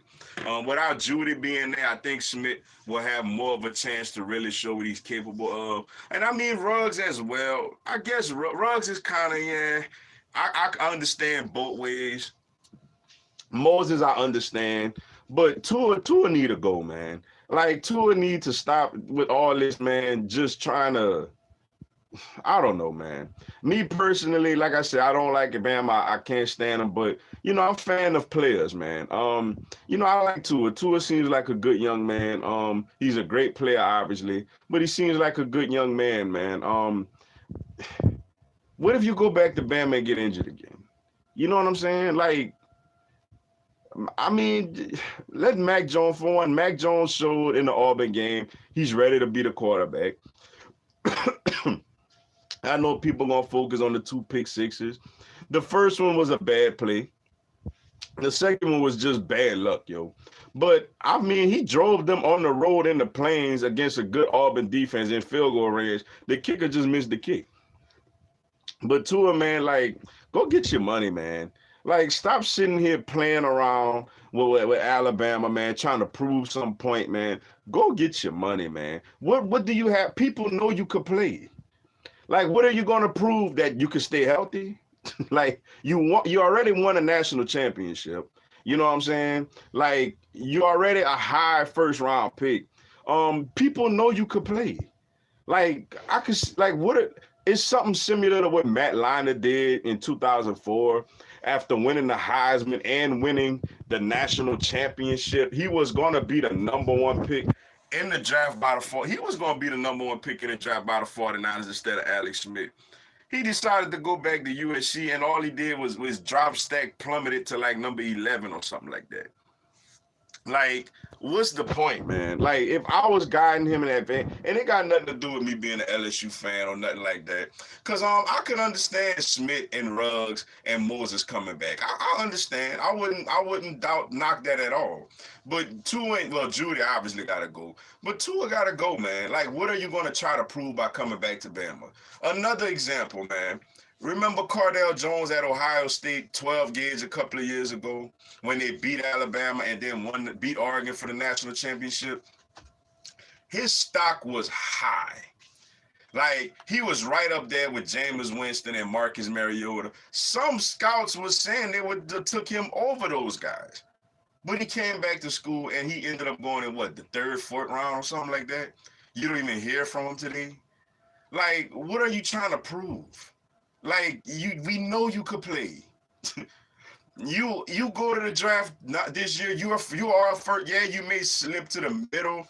Without Judy being there, I think Smith will have more of a chance to really show what he's capable of. And I mean Ruggs as well. I guess Ruggs is kind of, yeah, I understand both ways. Moses, I understand. But Tua need to go, man. Like, Tua need to stop with all this, man, just trying to, I don't know, man. Me personally, like I said, I don't like it, Bam. I can't stand him, but I'm a fan of players, man. I like Tua. Tua seems like a good young man. He's a great player, obviously, but he seems like a good young man, man. What if you go back to Bam and get injured again? You know what I'm saying? Like, I mean, let Mac Jones for one. Mac Jones showed in the Auburn game he's ready to be the quarterback. I know people gonna focus on the 2 pick sixes. The first one was a bad play. The second one was just bad luck, yo. But I mean, he drove them on the road in the plains against a good Auburn defense in field goal range. The kicker just missed the kick. But Tua, man, like, go get your money, man. Like, stop sitting here playing around with Alabama, man, trying to prove some point, man. Go get your money, man. What do you have? People know you could play. Like, what are you going to prove that you can stay healthy? Like, you already won a national championship. You know what I'm saying? Like, you already a high first-round pick. People know you could play. Like, it's something similar to what Matt Leinart did in 2004 after winning the Heisman and winning the national championship. He was going to be the number 1 pick in the draft by the 40. He was going to be the number 1 pick in the draft by the 49ers instead of Alex Smith. He decided to go back to USC, and all he did was drop stack plummeted to like number 11 or something like that. Like, what's the point, man? Like, if I was guiding him in that van, and it got nothing to do with me being an LSU fan or nothing like that, because I could understand Smith and Ruggs and Moses coming back. I understand. I wouldn't knock that at all. But Judy obviously got to go. But Tua got to go, man. Like, what are you going to try to prove by coming back to Bama? Another example, man. Remember Cardell Jones at Ohio State 12 gauge a couple of years ago when they beat Alabama and then beat Oregon for the national championship? His stock was high. Like, he was right up there with Jameis Winston and Marcus Mariota. Some scouts were saying they would took him over those guys. But he came back to school and he ended up going in, the 3rd, 4th round or something like that? You don't even hear from him today? Like, what are you trying to prove? Like, we know you could play. You go to the draft this year. You are first. Yeah, you may slip to the middle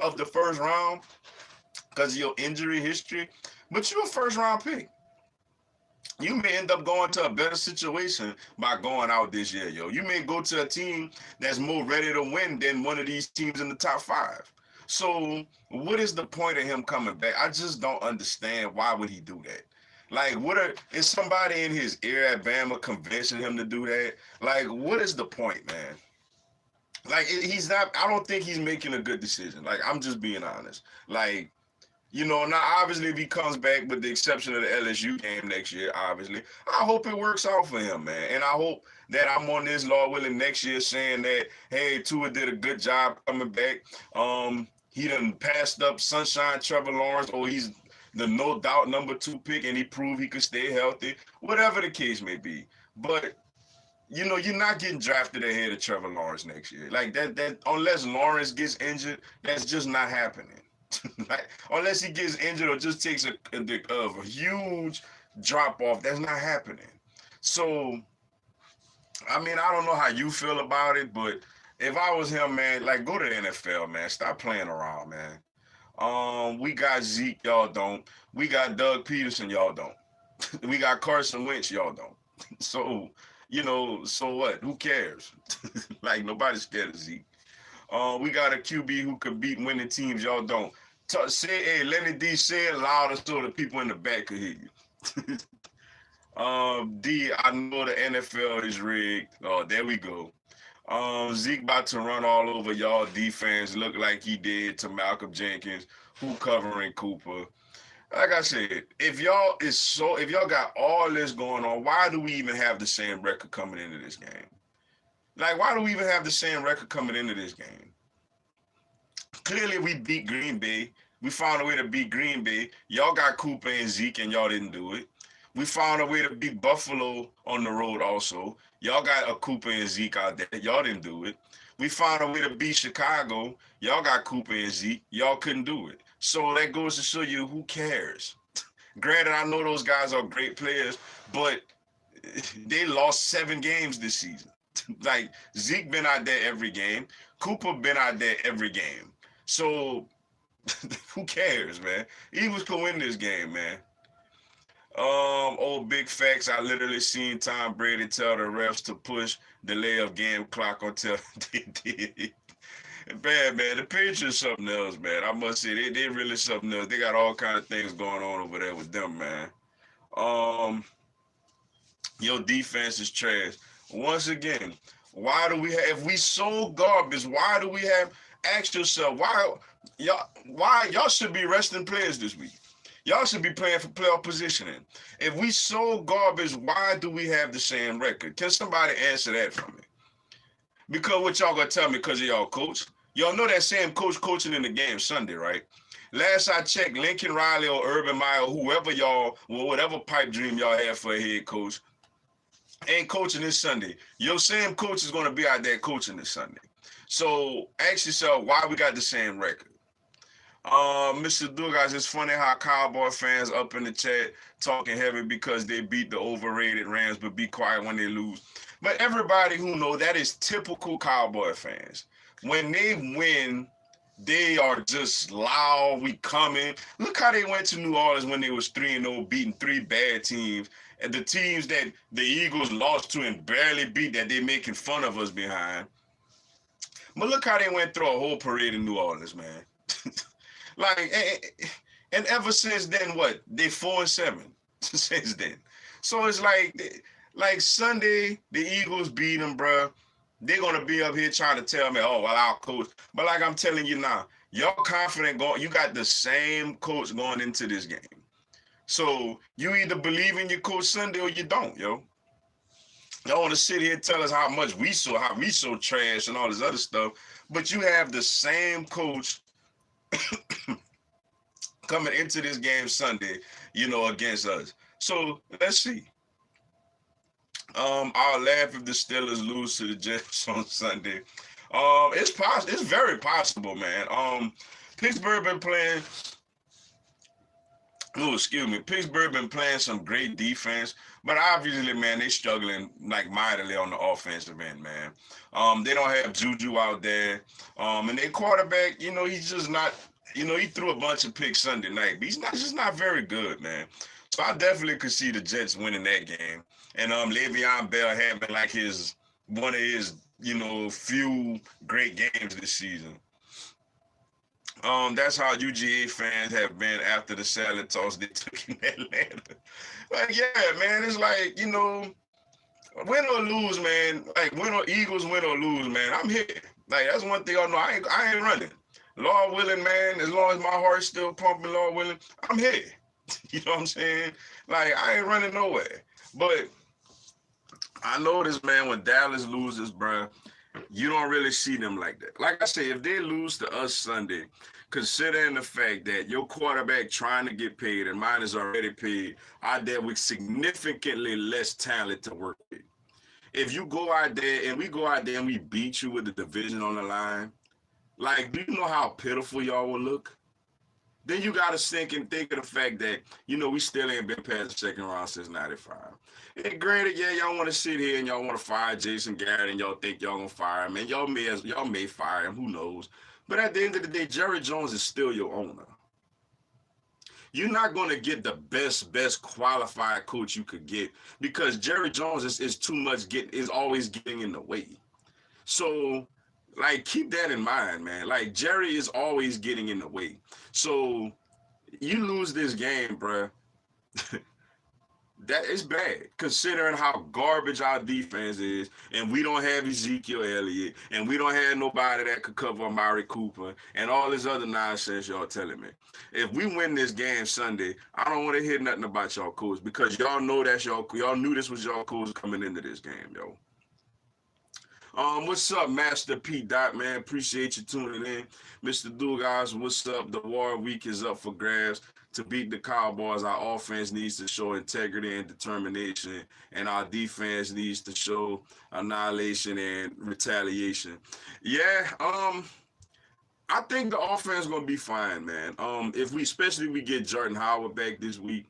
of the first round because of your injury history, but you're a first round pick. You may end up going to a better situation by going out this year, yo. You may go to a team that's more ready to win than one of these teams in the top 5. So what is the point of him coming back? I just don't understand why would he do that. Like, is somebody in his ear at Bama convincing him to do that? Like, what is the point, man? Like, he's not. I don't think he's making a good decision. Like, I'm just being honest. Like, now obviously if he comes back, with the exception of the LSU game next year, obviously, I hope it works out for him, man. And I hope that I'm on this, Lord willing, next year saying that, hey, Tua did a good job coming back. He done passed up Sunshine Trevor Lawrence, or he's the no doubt number 2 pick, and he proved he could stay healthy, whatever the case may be. But you're not getting drafted ahead of Trevor Lawrence next year. Like that unless Lawrence gets injured, that's just not happening. Like, unless he gets injured or just takes a huge drop off, that's not happening. So, I mean, I don't know how you feel about it, but if I was him, man, like, go to the NFL, man. Stop playing around, man. We got Zeke, y'all don't. We got Doug Peterson, y'all don't. We got Carson Wentz, y'all don't. So, so what? Who cares? Like, nobody's scared of Zeke. We got a QB who could beat winning teams. Y'all don't. Hey, Lenny D, say it louder so the people in the back could hear you. D, I know the NFL is rigged. Oh, there we go. Zeke about to run all over y'all defense, look like he did to Malcolm Jenkins, who covering Cooper. Like I said, if y'all got all this going on, why do we even have the same record coming into this game? Like, why do we even have the same record coming into this game? Clearly, we beat Green Bay. We found a way to beat Green Bay. Y'all got Cooper and Zeke, and y'all didn't do it. We found a way to beat Buffalo on the road also. Y'all got a Cooper and Zeke out there. Y'all didn't do it. We found a way to beat Chicago. Y'all got Cooper and Zeke. Y'all couldn't do it. So that goes to show you who cares. Granted, I know those guys are great players, but they lost 7 games this season. Like, Zeke been out there every game. Cooper been out there every game. So who cares, man? Eagles can win this game, man. Old big facts. I literally seen Tom Brady tell the refs to push delay of game clock until they did. Bad, man. The Patriots something else, man. I must say, they really something else. They got all kind of things going on over there with them, man. Your defense is trash. Once again, why do we have, if we so garbage, why do we have, ask yourself, why y'all should be resting players this week. Y'all should be playing for playoff positioning. If we so garbage, why do we have the same record? Can somebody answer that for me? Because what y'all gonna tell me because of y'all coach? Y'all know that same coach coaching in the game Sunday, right? Last I checked, Lincoln Riley or Urban Meyer, whoever y'all, or whatever pipe dream y'all have for a head coach, ain't coaching this Sunday. Your same coach is gonna be out there coaching this Sunday. So ask yourself why we got the same record. Mr. Dugas, it's funny how Cowboy fans up in the chat talking heavy because they beat the overrated Rams, but be quiet when they lose. But everybody who know that is typical Cowboy fans. When they win, they are just loud. We coming. Look how they went to New Orleans when they was 3-0, beating 3 bad teams. And the teams that the Eagles lost to and barely beat that they making fun of us behind. But look how they went through a whole parade in New Orleans, man. Like, and ever since then, what? They 4-7 since then. So it's like Sunday, the Eagles beat them, bro. They're going to be up here trying to tell me, oh, well, our coach. But like I'm telling you now, y'all confident going, you got the same coach going into this game. So you either believe in your coach Sunday or you don't, yo. Y'all want to sit here and tell us how we so trash and all this other stuff, but you have the same coach coming into this game Sunday, against us. So let's see. I'll laugh if the Steelers lose to the Jets on Sunday. It's very possible, man. Pittsburgh been playing Oh, excuse me. Pittsburgh been playing some great defense, but obviously, man, they struggling like mightily on the offensive end, man. They don't have Juju out there. And their quarterback, he's just not. He threw a bunch of picks Sunday night, but he's not just not very good, man. So I definitely could see the Jets winning that game. And Le'Veon Bell having like his one of his few great games this season. That's how UGA fans have been after the salad toss they took in Atlanta. Like, yeah, man, it's like, win or lose, man. Like, win or lose, man. I'm here. Like, that's one thing I know. I ain't running. Lord willing, man, as long as my heart's still pumping, Lord willing, I'm here. You know what I'm saying? Like, I ain't running nowhere. But I noticed, man, when Dallas loses, bruh, you don't really see them like that. Like I say, if they lose to us Sunday, considering the fact that your quarterback trying to get paid and mine is already paid, out there with significantly less talent to work with. If you go out there and we go out there and we beat you with the division on the line, like, do you know how pitiful y'all will look? Then you got to sink and think of the fact that, we still ain't been past the second round since 95. And granted, yeah, y'all want to sit here and y'all want to fire Jason Garrett and y'all think y'all going to fire him. And y'all may fire him, who knows. But at the end of the day, Jerry Jones is still your owner. You're not going to get the best qualified coach you could get because Jerry Jones is too much is always getting in the way. So, like, keep that in mind, man. Like, Jerry is always getting in the way. So, you lose this game, bruh. That is bad, considering how garbage our defense is, and we don't have Ezekiel Elliott, and we don't have nobody that could cover Amari Cooper, and all this other nonsense y'all telling me. If we win this game Sunday, I don't want to hear nothing about y'all coach because y'all know that's y'all knew this was y'all coach coming into this game, yo. What's up, Master P. Dot, man? Appreciate you tuning in. Mr. Dugas, what's up? The war week is up for grabs. To beat the Cowboys, our offense needs to show integrity and determination, and our defense needs to show annihilation and retaliation. Yeah, I think the offense is gonna be fine, man. If we get Jordan Howard back this week,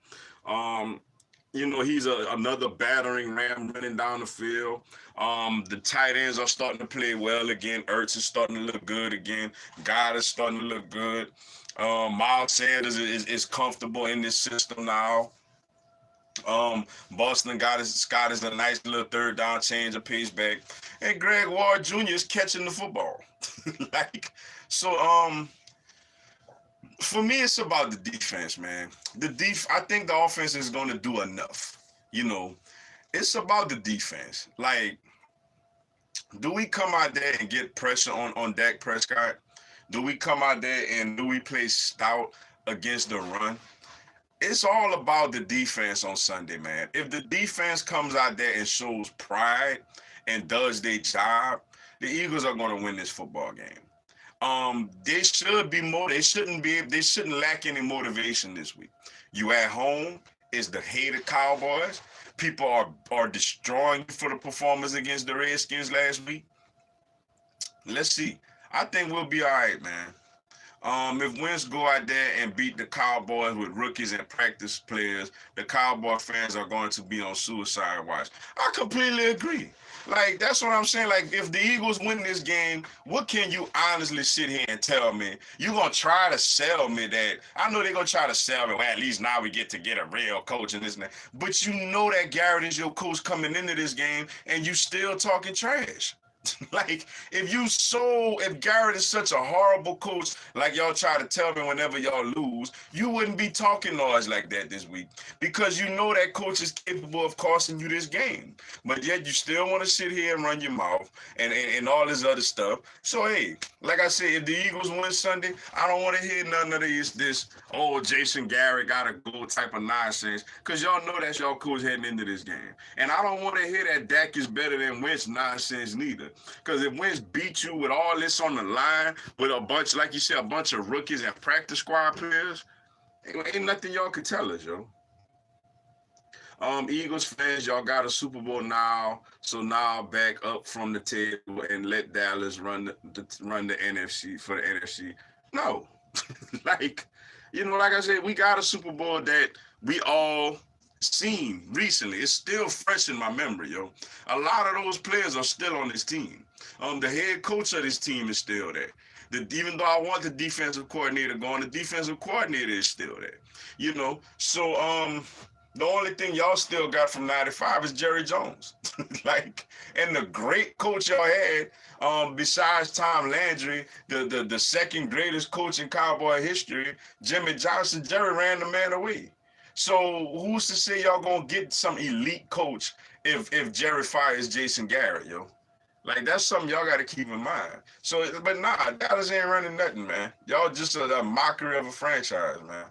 he's another battering ram running down the field. The tight ends are starting to play well again. Ertz is starting to look good again. God is starting to look good. Miles Sanders is comfortable in this system now. Boston got us a nice little third down change of pace back. And Greg Ward Jr. is catching the football. For me, it's about the defense, man. I think the offense is going to do enough. It's about the defense. Like, do we come out there and get pressure on Dak Prescott? Do we come out there and do we play stout against the run? It's all about the defense on Sunday, man. If the defense comes out there and shows pride and does their job, the Eagles are going to win this football game. They shouldn't lack any motivation this week. You at home, it's the hated Cowboys. People are destroying you for the performance against the Redskins last week. Let's see. I think we'll be all right, man. If Wentz go out there and beat the Cowboys with rookies and practice players, the Cowboy fans are going to be on suicide watch. I completely agree. Like, that's what I'm saying. Like, if the Eagles win this game, what can you honestly sit here and tell me? You're going to try to sell me that. I know they're going to try to sell me, well, at least now we get to get a real coach and this and that. But you know that Garrett is your coach coming into this game, and you still talking trash. Like, if Garrett is such a horrible coach, like y'all try to tell me whenever y'all lose, you wouldn't be talking noise like that this week because you know that coach is capable of costing you this game. But yet you still want to sit here and run your mouth and all this other stuff. So, hey, like I said, if the Eagles win Sunday, I don't want to hear none of this, Jason Garrett got to go type of nonsense because y'all know that's y'all coach heading into this game. And I don't want to hear that Dak is better than Wentz nonsense neither. Because if Wentz beat you with all this on the line, with a bunch, like you said, a bunch of rookies and practice squad players, ain't nothing y'all can tell us, yo. Eagles fans, y'all got a Super Bowl now, so now back up from the table and let Dallas run the NFC for the NFC. No, like like I said, we got a Super Bowl that we all seen recently. It's still fresh in my memory, yo. A lot of those players are still on this team. The head coach of this team is still there. Even though I want the defensive coordinator gone, the defensive coordinator is still there. So the only thing y'all still got from '95 is Jerry Jones. And the great coach y'all had, besides Tom Landry, the second greatest coach in Cowboy history, Jimmy Johnson. Jerry ran the man away. So who's to say y'all gonna get some elite coach if Jerry fires Jason Garrett, yo? That's something y'all got to keep in mind. So, but nah, Dallas ain't running nothing, man. Y'all just a mockery of a franchise, man.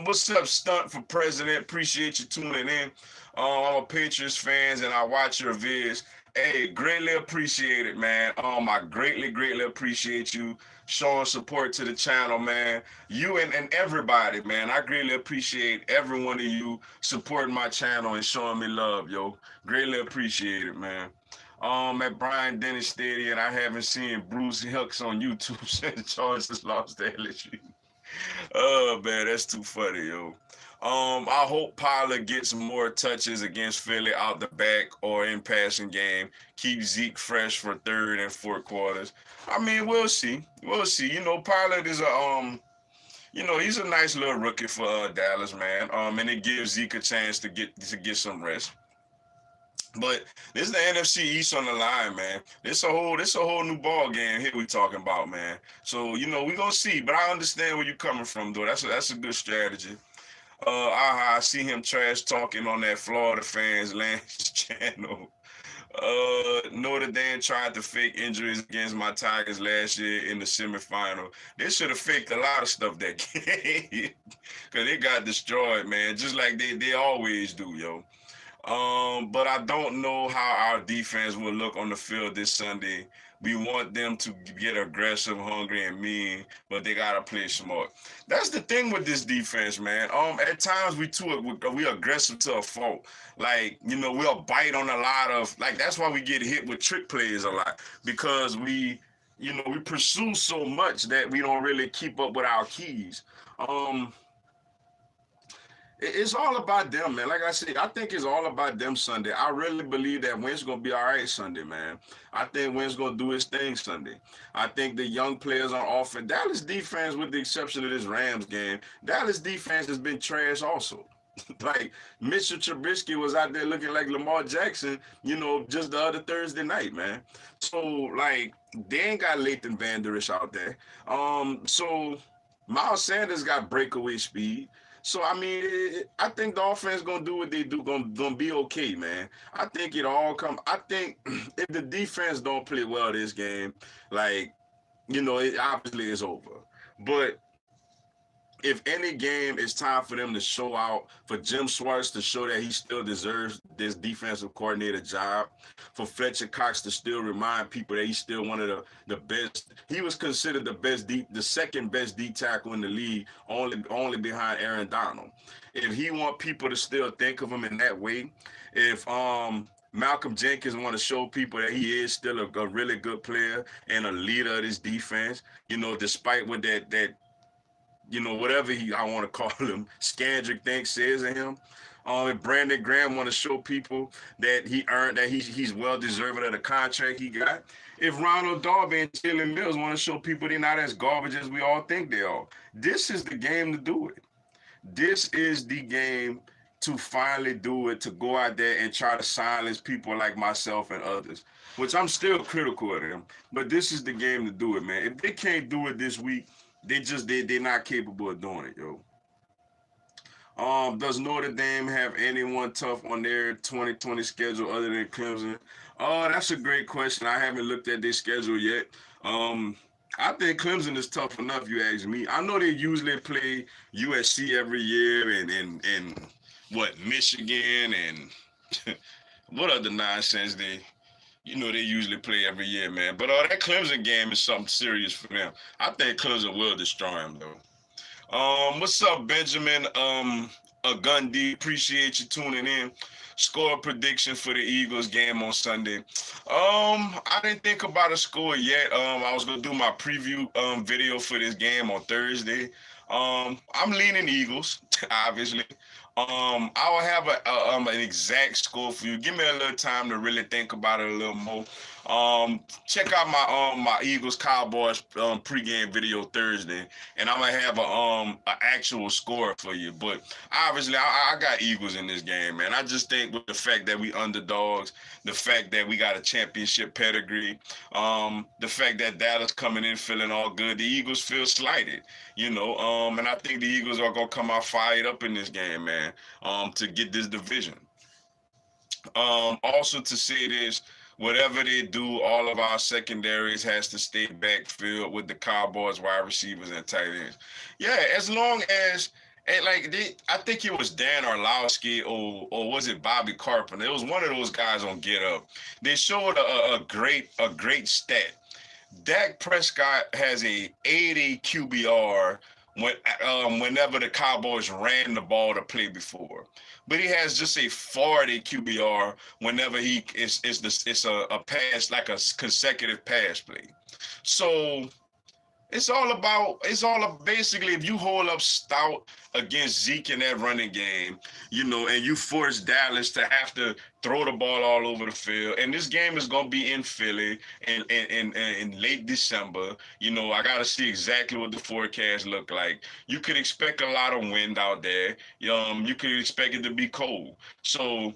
What's up, Stunt for President? Appreciate you tuning in. I'm a Patriots fans and I watch your vids. Hey, greatly appreciate it, man. I greatly appreciate you showing support to the channel, man. You and everybody, man. I greatly appreciate every one of you supporting my channel and showing me love, yo. Greatly appreciate it, man. At Brian Dennis Stadium, I haven't seen Bruce Hooks on YouTube since Chargers lost to LSU. Oh man, that's too funny, yo. I hope Pollard gets more touches against Philly out the back or in passing game. Keep Zeke fresh for third and fourth quarters. I mean, we'll see. We'll see. Pollard is he's a nice little rookie for Dallas, man. And it gives Zeke a chance to get some rest. But this is the NFC East on the line, man. This a whole new ball game here we talking about, man. So we gonna see. But I understand where you're coming from, though. That's a good strategy. I see him trash talking on that Florida fans Lance channel. Notre Dame tried to fake injuries against my Tigers last year in the semifinal. They should have faked a lot of stuff that game, cause they got destroyed, man. Just like they always do, yo. But I don't know how our defense will look on the field this Sunday. We want them to get aggressive, hungry, and mean, but they gotta play smart. That's the thing with this defense, man. At times we aggressive to a fault. We'll bite on a lot of that's why we get hit with trick plays a lot, because we pursue so much that we don't really keep up with our keys. It's all about them, man. Like I said, I think it's all about them Sunday. I really believe that Wentz going to be all right Sunday, man. I think Wentz going to do his thing Sunday. I think the young players on offense, Dallas defense, with the exception of this Rams game, Dallas defense has been trash also. Mitchell Trubisky was out there looking like Lamar Jackson, just the other Thursday night, man. So, they ain't got Leighton Vander Esch out there. So Miles Sanders got breakaway speed. So, I mean, I think the offense going to do what they do, going to be okay, man. I think it all come. I think if the defense don't play well this game, it obviously is over. But if any game, it's time for them to show out, for Jim Schwartz to show that he still deserves this defensive coordinator job, for Fletcher Cox to still remind people that he's still one of the best. He was considered the second best D tackle in the league, only behind Aaron Donald. If he want people to still think of him in that way, if Malcolm Jenkins want to show people that he is still a really good player and a leader of this defense, despite what that whatever I want to call him, Scandrick says of him. If Brandon Graham want to show people that he's well deserving of the contract he got. If Ronald Darby and Jalen Mills want to show people they're not as garbage as we all think they are. This is the game to do it. This is the game to finally do it, to go out there and try to silence people like myself and others, which I'm still critical of them. But this is the game to do it, man. If they can't do it this week, they're not capable of doing it, yo. Does Notre Dame have anyone tough on their 2020 schedule other than Clemson? Oh, that's a great question. I haven't looked at their schedule yet. I think Clemson is tough enough, you ask me. I know they usually play USC every year and Michigan and what other nonsense they usually play every year, man. But that Clemson game is something serious for them. I think Clemson will destroy them, though. What's up, Benjamin? A Gundy, appreciate you tuning in. Score prediction for the Eagles game on Sunday. I didn't think about a score yet. I was gonna do my preview video for this game on Thursday. I'm leaning Eagles, obviously. I will have an exact score for you. Give me a little time to really think about it a little more. Check out my Eagles Cowboys pregame video Thursday, and I'm gonna have a actual score for you. But obviously, I got Eagles in this game, man. I just think with the fact that we underdogs, the fact that we got a championship pedigree, the fact that Dallas coming in feeling all good, the Eagles feel slighted, and I think the Eagles are gonna come out fired up in this game, man, to get this division. Also to say this, whatever they do, all of our secondaries has to stay backfield with the Cowboys wide receivers and tight ends. Yeah, as long as and I think it was Dan Orlowski or was it Bobby Carpenter? It was one of those guys on Get Up. They showed a great stat. Dak Prescott has a 80 QBR whenever the Cowboys ran the ball to play before, but he has just a 40 QBR whenever it's a pass, like a consecutive pass play. So it's all about basically if you hold up stout against Zeke in that running game, and you force Dallas to have to throw the ball all over the field. And this game is gonna be in Philly in late December. I gotta see exactly what the forecast look like. You could expect a lot of wind out there. You could expect it to be cold. So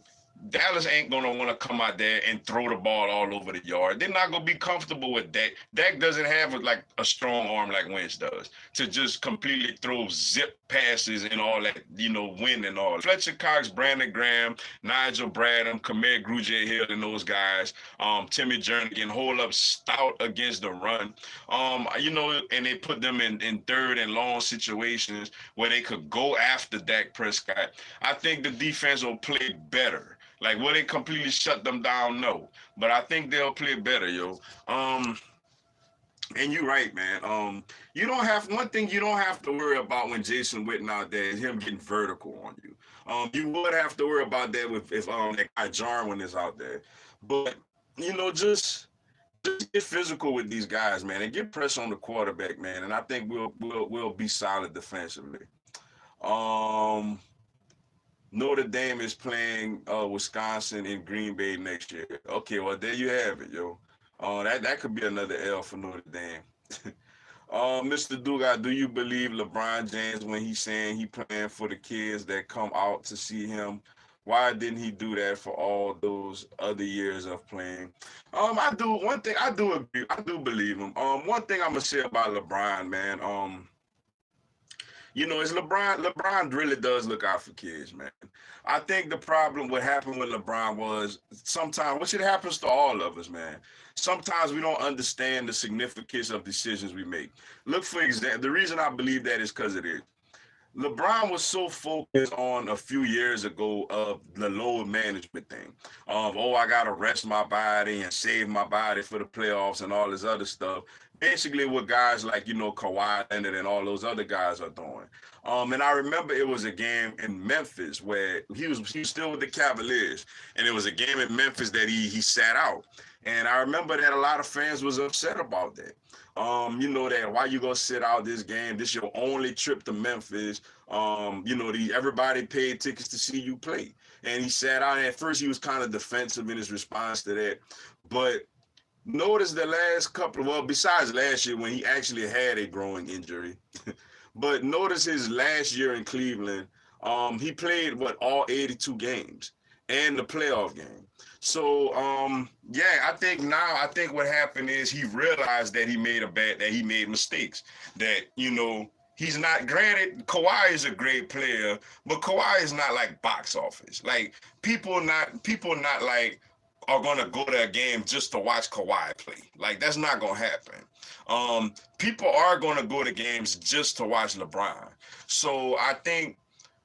Dallas ain't gonna want to come out there and throw the ball all over the yard. They're not gonna be comfortable with Dak. Dak doesn't have like a strong arm like Wentz does to just completely throw zip passes and all that, wind and all. Fletcher Cox, Brandon Graham, Nigel Bradham, Kameer Grugier-Hill, and those guys. Timmy Jernigan hold up stout against the run. And they put them in third and long situations where they could go after Dak Prescott. I think the defense will play better. Like, will they completely shut them down? No. But I think they'll play better, yo. And you're right, man. One thing you don't have to worry about when Jason Witten out there is him getting vertical on you. You would have to worry about that if that guy Jarwin is out there. But, just get physical with these guys, man, and get pressure on the quarterback, man. And I think we'll be solid defensively. Notre Dame is playing Wisconsin in Green Bay next year. Okay, well, there you have it, yo. That could be another L for Notre Dame. Mr. Dugas, do you believe LeBron James when he's saying he playing for the kids that come out to see him? Why didn't he do that for all those other years of playing? I do. One thing I do agree. I do believe him. One thing I'm gonna say about LeBron, man. It's LeBron. LeBron really does look out for kids, man. I think the problem, what happened with LeBron was sometimes, which it happens to all of us, man. Sometimes we don't understand the significance of decisions we make. Look, for example, the reason I believe that is because it is. LeBron was so focused on a few years ago of the load management thing of, I got to rest my body and save my body for the playoffs and all this other stuff. Basically what guys like, Kawhi Leonard and all those other guys are doing. And I remember it was a game in Memphis where he was still with the Cavaliers, and it was a game in Memphis that he sat out. And I remember that a lot of fans was upset about that. That why you gonna sit out this game? This your only trip to Memphis. Everybody paid tickets to see you play. And he sat out. And at first he was kind of defensive in his response to that. But notice the last besides last year when he actually had a growing injury, but notice his last year in Cleveland, he played all 82 games and the playoff game. So I think what happened is he realized that he made mistakes. That he's not, granted, Kawhi is a great player, but Kawhi is not like box office. Like people not like are gonna go to a game just to watch Kawhi play. Like that's not gonna happen. People are gonna go to games just to watch LeBron. So I think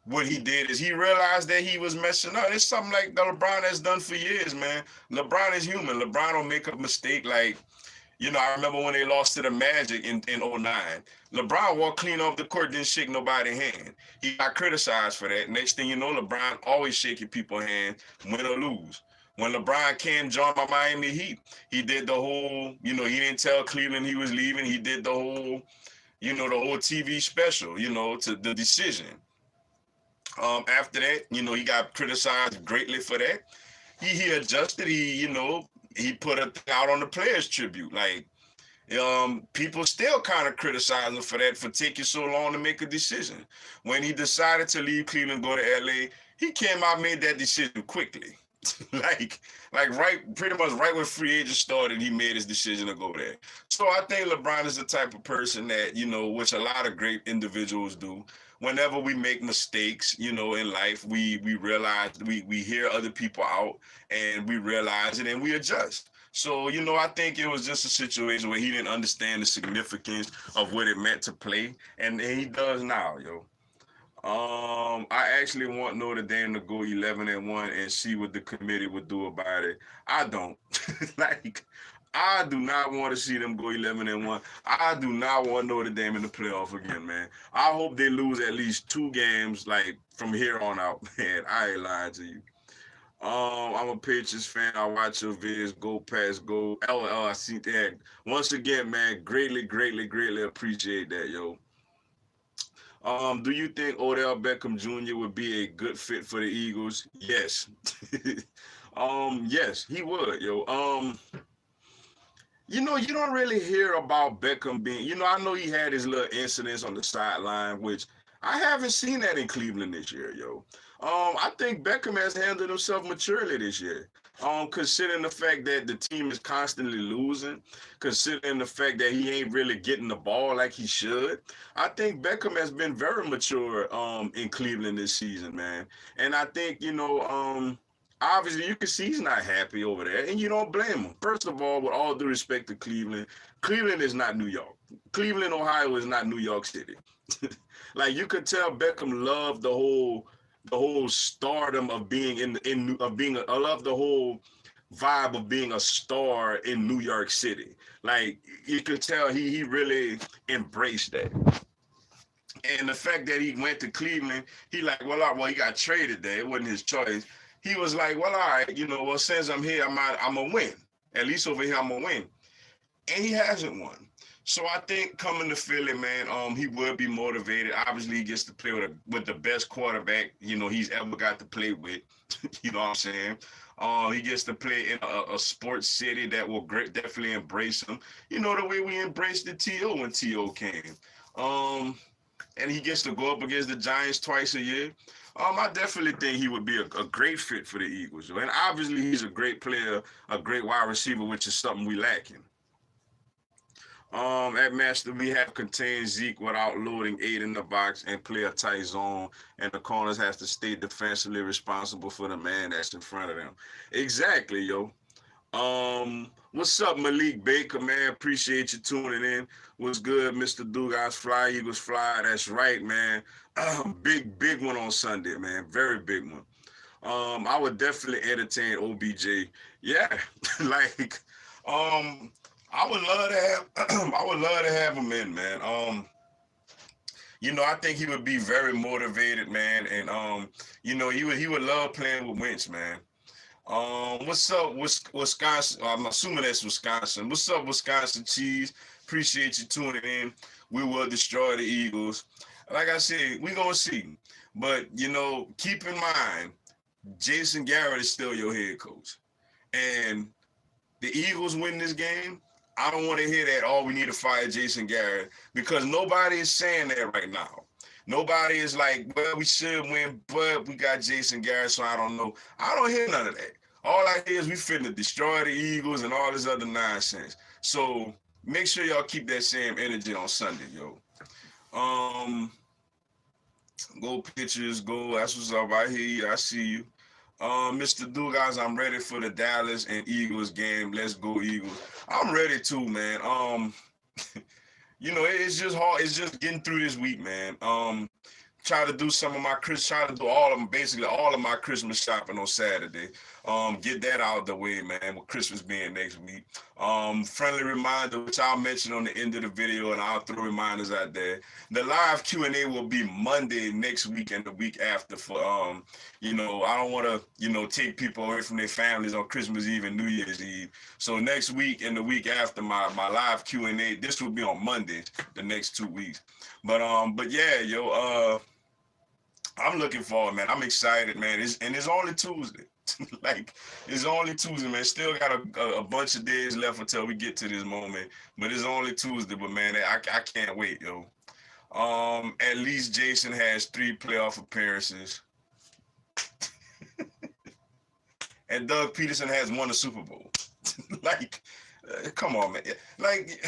what he did is he realized that he was messing up. It's something like that LeBron has done for years, man. LeBron is human. LeBron will make a mistake. Like You know, I remember when they lost to the Magic in '09. LeBron walked clean off the court, didn't shake nobody's hand. He got criticized for that. Next thing you know, LeBron always shaking people's hand, win or lose. When LeBron came join my Miami Heat, he did the whole, you know, he didn't tell Cleveland he was leaving. He did the whole, you know, the whole TV special, you know, to the decision. After that, you know, he got criticized greatly for that. He adjusted. He put a thing out on the players tribute. Like, people still kind of criticize him for that, for taking so long to make a decision. When he decided to leave Cleveland, go to LA, he came out and made that decision quickly. like pretty much right when free agent started, he made his decision to go there. So I think LeBron is the type of person that, you know, which a lot of great individuals do. Whenever we make mistakes, you know, in life, we realize, we hear other people out and we realize it and we adjust. So, you know, I think it was just a situation where he didn't understand the significance of what it meant to play, and he does now, yo. I actually want Notre Dame to go 11-1 and see what the committee would do about it. I don't. Like, I do not want to see them go 11-1. I do not want Notre Dame in the playoff again, man. I hope they lose at least 2 games, like, from here on out, man. I ain't lying to you. I'm a Patriots fan. I watch your videos. Go Pats, go. LL, I see that. Once again, man, greatly, greatly, greatly appreciate that, yo. Do you think Odell Beckham Jr. would be a good fit for the Eagles? Yes. Yes, he would, yo. You know, you don't really hear about Beckham being, you know, I know he had his little incidents on the sideline, which I haven't seen that in Cleveland this year, yo. I think Beckham has handled himself maturely this year. Considering the fact that the team is constantly losing, considering the fact that he ain't really getting the ball like he should, I think Beckham has been very mature in Cleveland this season, man. And I think, you know, obviously you can see he's not happy over there, and you don't blame him. First of all, with all due respect to Cleveland, Cleveland is not New York. Cleveland, Ohio is not New York City. Like, you could tell Beckham loved the whole stardom of being I love the whole vibe of being a star in New York City. Like, you could tell he really embraced that. And the fact that he went to Cleveland, he like, well, he got traded there. It wasn't his choice. He was like, well, all right, you know, well, since I'm here, I'm going to win. At least over here, I'm going to win. And he hasn't won. So I think coming to Philly, man, he would be motivated. Obviously, he gets to play with the best quarterback, you know, he's ever got to play with. You know what I'm saying? He gets to play in a sports city that will definitely embrace him. You know, the way we embraced the T.O. when T.O. came. And he gets to go up against the Giants twice a year. I definitely think he would be a great fit for the Eagles. And obviously, he's a great player, a great wide receiver, which is something we lacking. At Master, we have contained Zeke without loading 8 in the box and play a tight zone, and the corners has to stay defensively responsible for the man that's in front of them. Exactly, yo. What's up, Malik Baker, man? Appreciate you tuning in. What's good, Mr. Dugas? Fly, Eagles fly. That's right, man. Big one on Sunday, man. Very big one. I would definitely entertain OBJ. Yeah, like, I would love to have him in, man. You know, I think he would be very motivated, man, and you know, he would love playing with Wentz, man. What's up, Wisconsin? I'm assuming that's Wisconsin. What's up, Wisconsin Cheese? Appreciate you tuning in. We will destroy the Eagles. Like I said, we're gonna see. But you know, keep in mind, Jason Garrett is still your head coach, and the Eagles win this game. I don't want to hear that, oh, we need to fire Jason Garrett, because nobody is saying that right now. Nobody is like, well, we should win, but we got Jason Garrett, so I don't know. I don't hear none of that. All I hear is we finna destroy the Eagles and all this other nonsense. So make sure y'all keep that same energy on Sunday, yo. Go Pitchers, go. That's what's up. I hear you. I see you. Mr. Dugas, I'm ready for the Dallas and Eagles game. Let's go Eagles. I'm ready too, man. You know, it's just hard. It's just getting through this week, man. Try to do all of my Christmas shopping on Saturday. Get that out of the way, man, with Christmas being next week. Friendly reminder, which I'll mention on the end of the video, and I'll throw reminders out there. The live Q&A will be Monday next week and the week after for, I don't want to, take people away from their families on Christmas Eve and New Year's Eve. So next week and the week after my live Q&A, this will be on Monday, the next 2 weeks. But yeah, I'm looking forward, man. I'm excited, man. It's only Tuesday. Like, it's only Tuesday, man. Still got a bunch of days left until we get to this moment. But it's only Tuesday. But, man, I can't wait, yo. At least Jason has 3 playoff appearances. And Doug Peterson has won a Super Bowl. Like, come on, man. Like,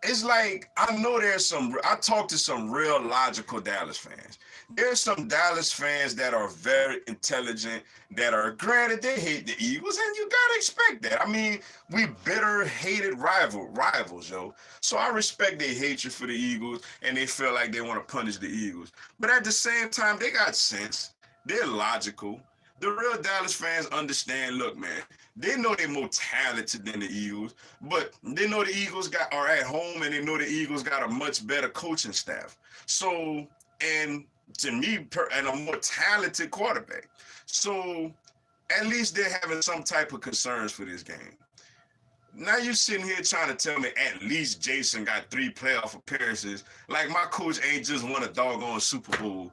it's like, I know I talked to some real logical Dallas fans. There's some Dallas fans that are very intelligent, that are, granted, they hate the Eagles, and you gotta expect that. I mean, we bitter, hated rivals, yo. So I respect their hatred for the Eagles, and they feel like they want to punish the Eagles. But at the same time, they got sense. They're logical. The real Dallas fans understand, look, man, they know they're more talented than the Eagles, but they know the Eagles are at home, and they know the Eagles got a much better coaching staff. So, and to me, and a more talented quarterback. So at least they're having some type of concerns for this game. Now you're sitting here trying to tell me at least Jason got 3 playoff appearances. Like, my coach ain't just won a doggone Super Bowl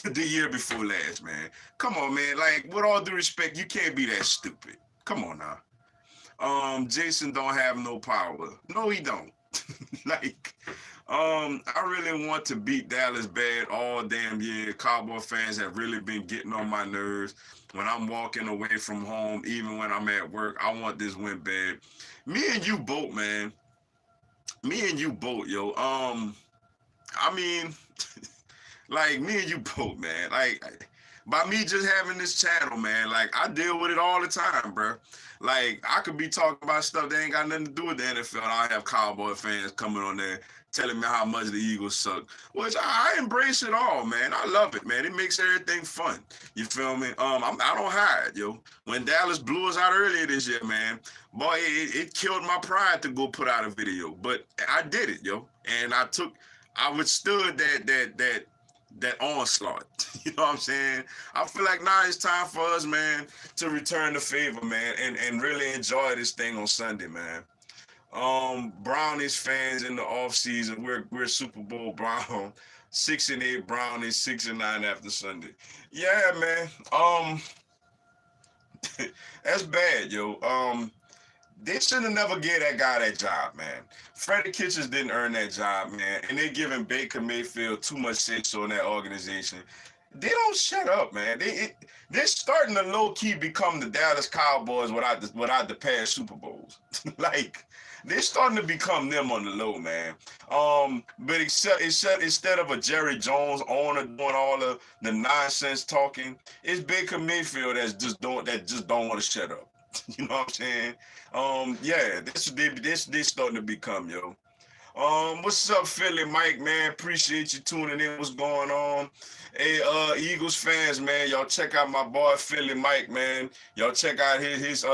the year before last, man. Come on, man. Like, with all due respect, you can't be that stupid. Come on now. Jason don't have no power. No, he don't. Like, I really want to beat Dallas bad all damn year. Cowboy fans have really been getting on my nerves when I'm walking away from home, even when I'm at work. I want this win bad. Me and you both, man. Me and you both, yo. I mean, like, me and you both, man. Like, by me just having this channel, man, like, I deal with it all the time, bro. Like, I could be talking about stuff that ain't got nothing to do with the NFL, and I have Cowboy fans coming on there telling me how much the Eagles suck, which I embrace it all, man. I love it, man. It makes everything fun. You feel me? I don't hide, yo. When Dallas blew us out earlier this year, man, boy, it killed my pride to go put out a video, but I did it, yo. And I withstood that onslaught. You know what I'm saying? I feel like now it's time for us, man, to return the favor, man, and really enjoy this thing on Sunday, man. Brownies fans in the offseason, we're Super Bowl Brown, 6-8 Brownies, 6-9 after Sunday. Yeah, man. That's bad, yo. They should have never gave that guy that job, man. Freddie Kitchens didn't earn that job, man. And they're giving Baker Mayfield too much say-so in that organization. They don't shut up, man. They're starting to low-key become the Dallas Cowboys without the past Super Bowls. Like, they're starting to become them on the low, man. But instead of a Jerry Jones owner doing all the nonsense talking, it's Baker Mayfield that just don't want to shut up. You know what I'm saying? Yeah, this starting to become, yo. What's up, Philly Mike, man? Appreciate you tuning in. What's going on? Hey, Eagles fans, man, y'all check out my boy Philly Mike, man. Y'all check out his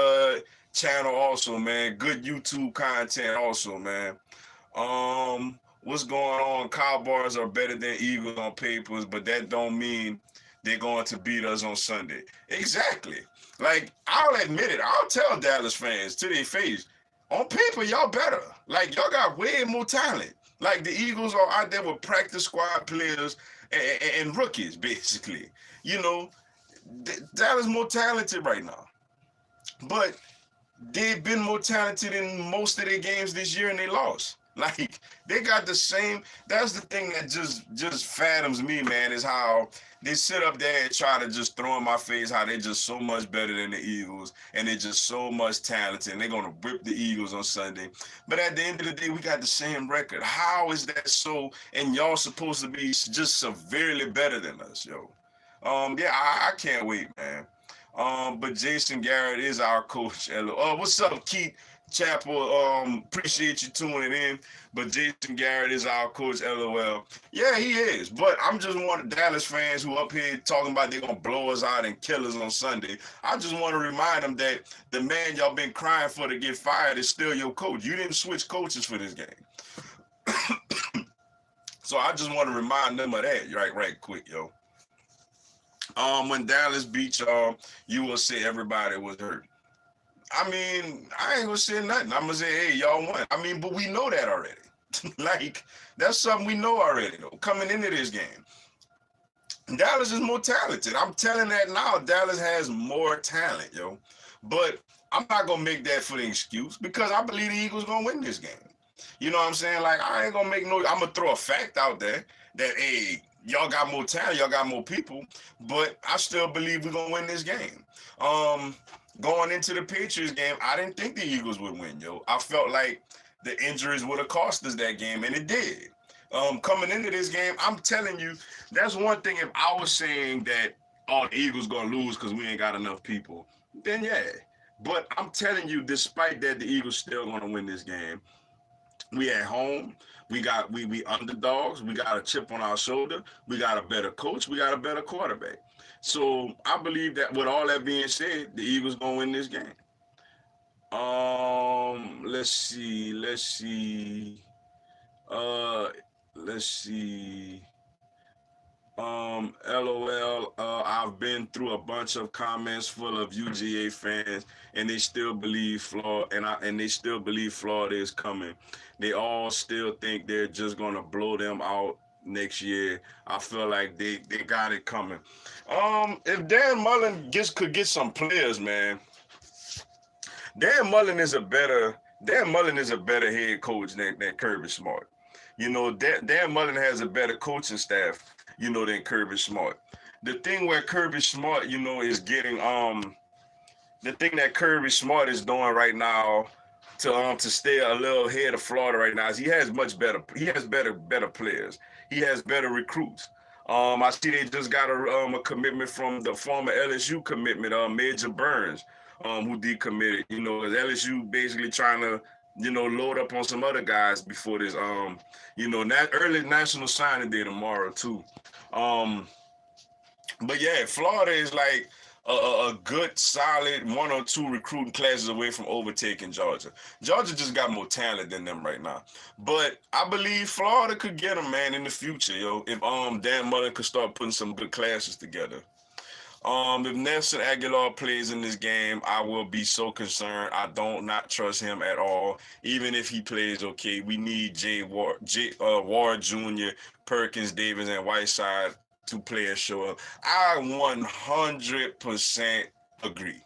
channel also, man. Good YouTube content also, man. What's going on? Cowboys are better than Eagles on papers, but that don't mean they're going to beat us on Sunday. Exactly. Like, I'll admit it. I'll tell Dallas fans to their face, on paper, y'all better. Like, y'all got way more talent. Like, the Eagles are out there with practice squad players and rookies, basically. You know, Dallas more talented right now. But they've been more talented in most of their games this year, and they lost. Like, they got the same. That's the thing that just fathoms me, man, is how they sit up there and try to just throw in my face how they're just so much better than the Eagles, and they're just so much talented, and they're going to whip the Eagles on Sunday. But at the end of the day, we got the same record. How is that so? And y'all supposed to be just severely better than us, yo. Yeah, I can't wait, man. But Jason Garrett is our coach. What's up, Keith? Chapel, appreciate you tuning in, but Jason Garrett is our coach, LOL. Yeah, he is, but I'm just one of Dallas fans who up here talking about they're going to blow us out and kill us on Sunday. I just want to remind them that the man y'all been crying for to get fired is still your coach. You didn't switch coaches for this game. So I just want to remind them of that right quick, yo. When Dallas beat y'all, you will say everybody was hurt. I mean, I ain't gonna say nothing. I'm gonna say, hey, y'all won. I mean, but we know that already. Like, that's something we know already, though, coming into this game. Dallas is more talented. I'm telling that now. Dallas has more talent, yo. But I'm not gonna make that for the excuse because I believe the Eagles gonna win this game. You know what I'm saying? Like, I ain't gonna make no. I'm gonna throw a fact out there that, hey, y'all got more talent, y'all got more people, but I still believe we're gonna win this game. Going into the Patriots game, I didn't think the Eagles would win, yo. I felt like the injuries would have cost us that game, and it did. Coming into this game, I'm telling you, that's one thing. If I was saying that, oh, the Eagles gonna lose because we ain't got enough people, then yeah. But I'm telling you, despite that, the Eagles still gonna win this game. We at home. We underdogs. We got a chip on our shoulder. We got a better coach. We got a better quarterback. So I believe that with all that being said, the Eagles gonna win this game. Let's see. LOL. I've been through a bunch of comments full of UGA fans, and they still believe Florida, and they still believe Florida is coming. They all still think they're just gonna blow them out next year. I feel like they got it coming. If Dan Mullen could get some players, man. Dan Mullen is a better head coach than Kirby Smart. You know, Dan Mullen has a better coaching staff, you know, than Kirby Smart. The thing where Kirby Smart, you know, is getting the thing that Kirby Smart is doing right now to stay a little ahead of Florida right now is he has better players. He has better recruits. I see they just got a commitment from the former LSU commitment, Major Burns, who decommitted. You know, LSU basically trying to, you know, load up on some other guys before this, you know, early National Signing Day tomorrow too. But yeah, Florida is like a good, solid 1 or 2 recruiting classes away from overtaking Georgia. Georgia just got more talent than them right now. But I believe Florida could get them, man, in the future, yo, if Dan Mullen could start putting some good classes together. If Nelson Aguilar plays in this game, I will be so concerned. I don't not trust him at all. Even if he plays okay, we need Ward Jr., Perkins, Davis, and Whiteside to play and show up. I 100% agree.